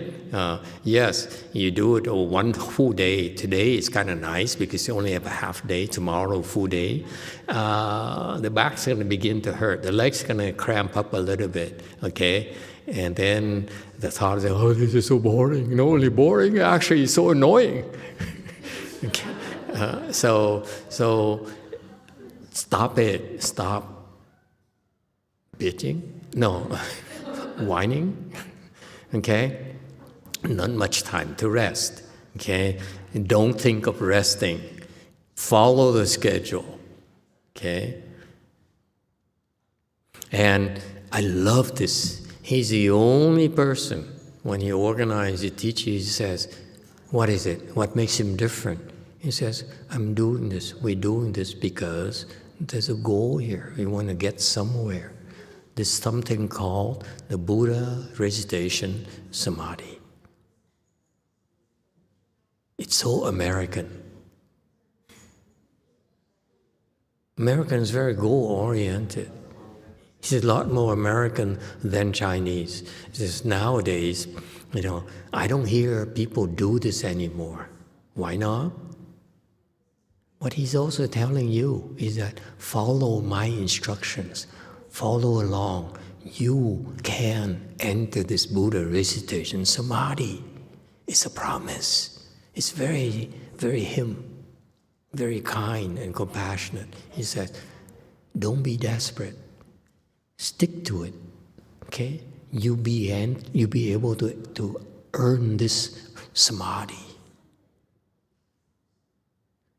Yes, you do it one full day. Today is kind of nice because you only have a half day. Tomorrow, full day. The back's going to begin to hurt. The leg's going to cramp up a little bit, okay? And then the thought is, oh, this is so boring. Not only boring, actually it's so annoying. Okay. So stop it. Stop bitching. No, whining. Okay? Not much time to rest. Okay? And don't think of resting. Follow the schedule. Okay? And I love this. He's the only person, when he organizes, he teaches, he says, what is it? What makes him different? He says, I'm doing this. We're doing this because there's a goal here. We want to get somewhere. There's something called the Buddha Recitation Samadhi. It's so American. American is very goal-oriented. He's a lot more American than Chinese. He says, nowadays, I don't hear people do this anymore. Why not? What he's also telling you is that follow my instructions. Follow along. You can enter this Buddha Recitation Samadhi. It's a promise. It's very, very him. Very kind and compassionate. He says, don't be desperate. Stick to it, okay? You'll be able to earn this samadhi.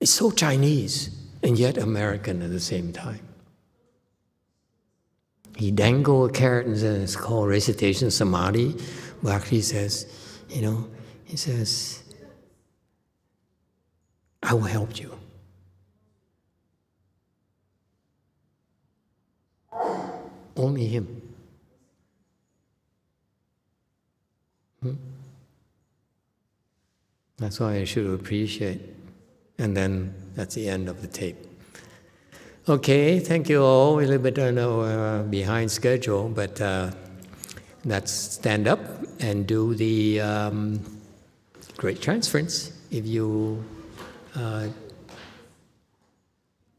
It's so Chinese and yet American at the same time. He dangled a carrot and says it's called Recitation Samadhi, but actually says, he says, I will help you. Only him. That's why I should appreciate. And then that's the end of the tape. Okay, thank you all. We're a little bit behind schedule, but let's stand up and do the great transference. If you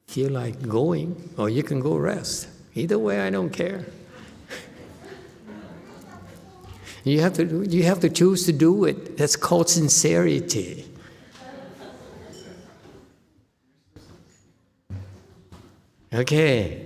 feel like going, or you can go rest. Either way, I don't care. You have to choose to do it. That's called sincerity. Okay.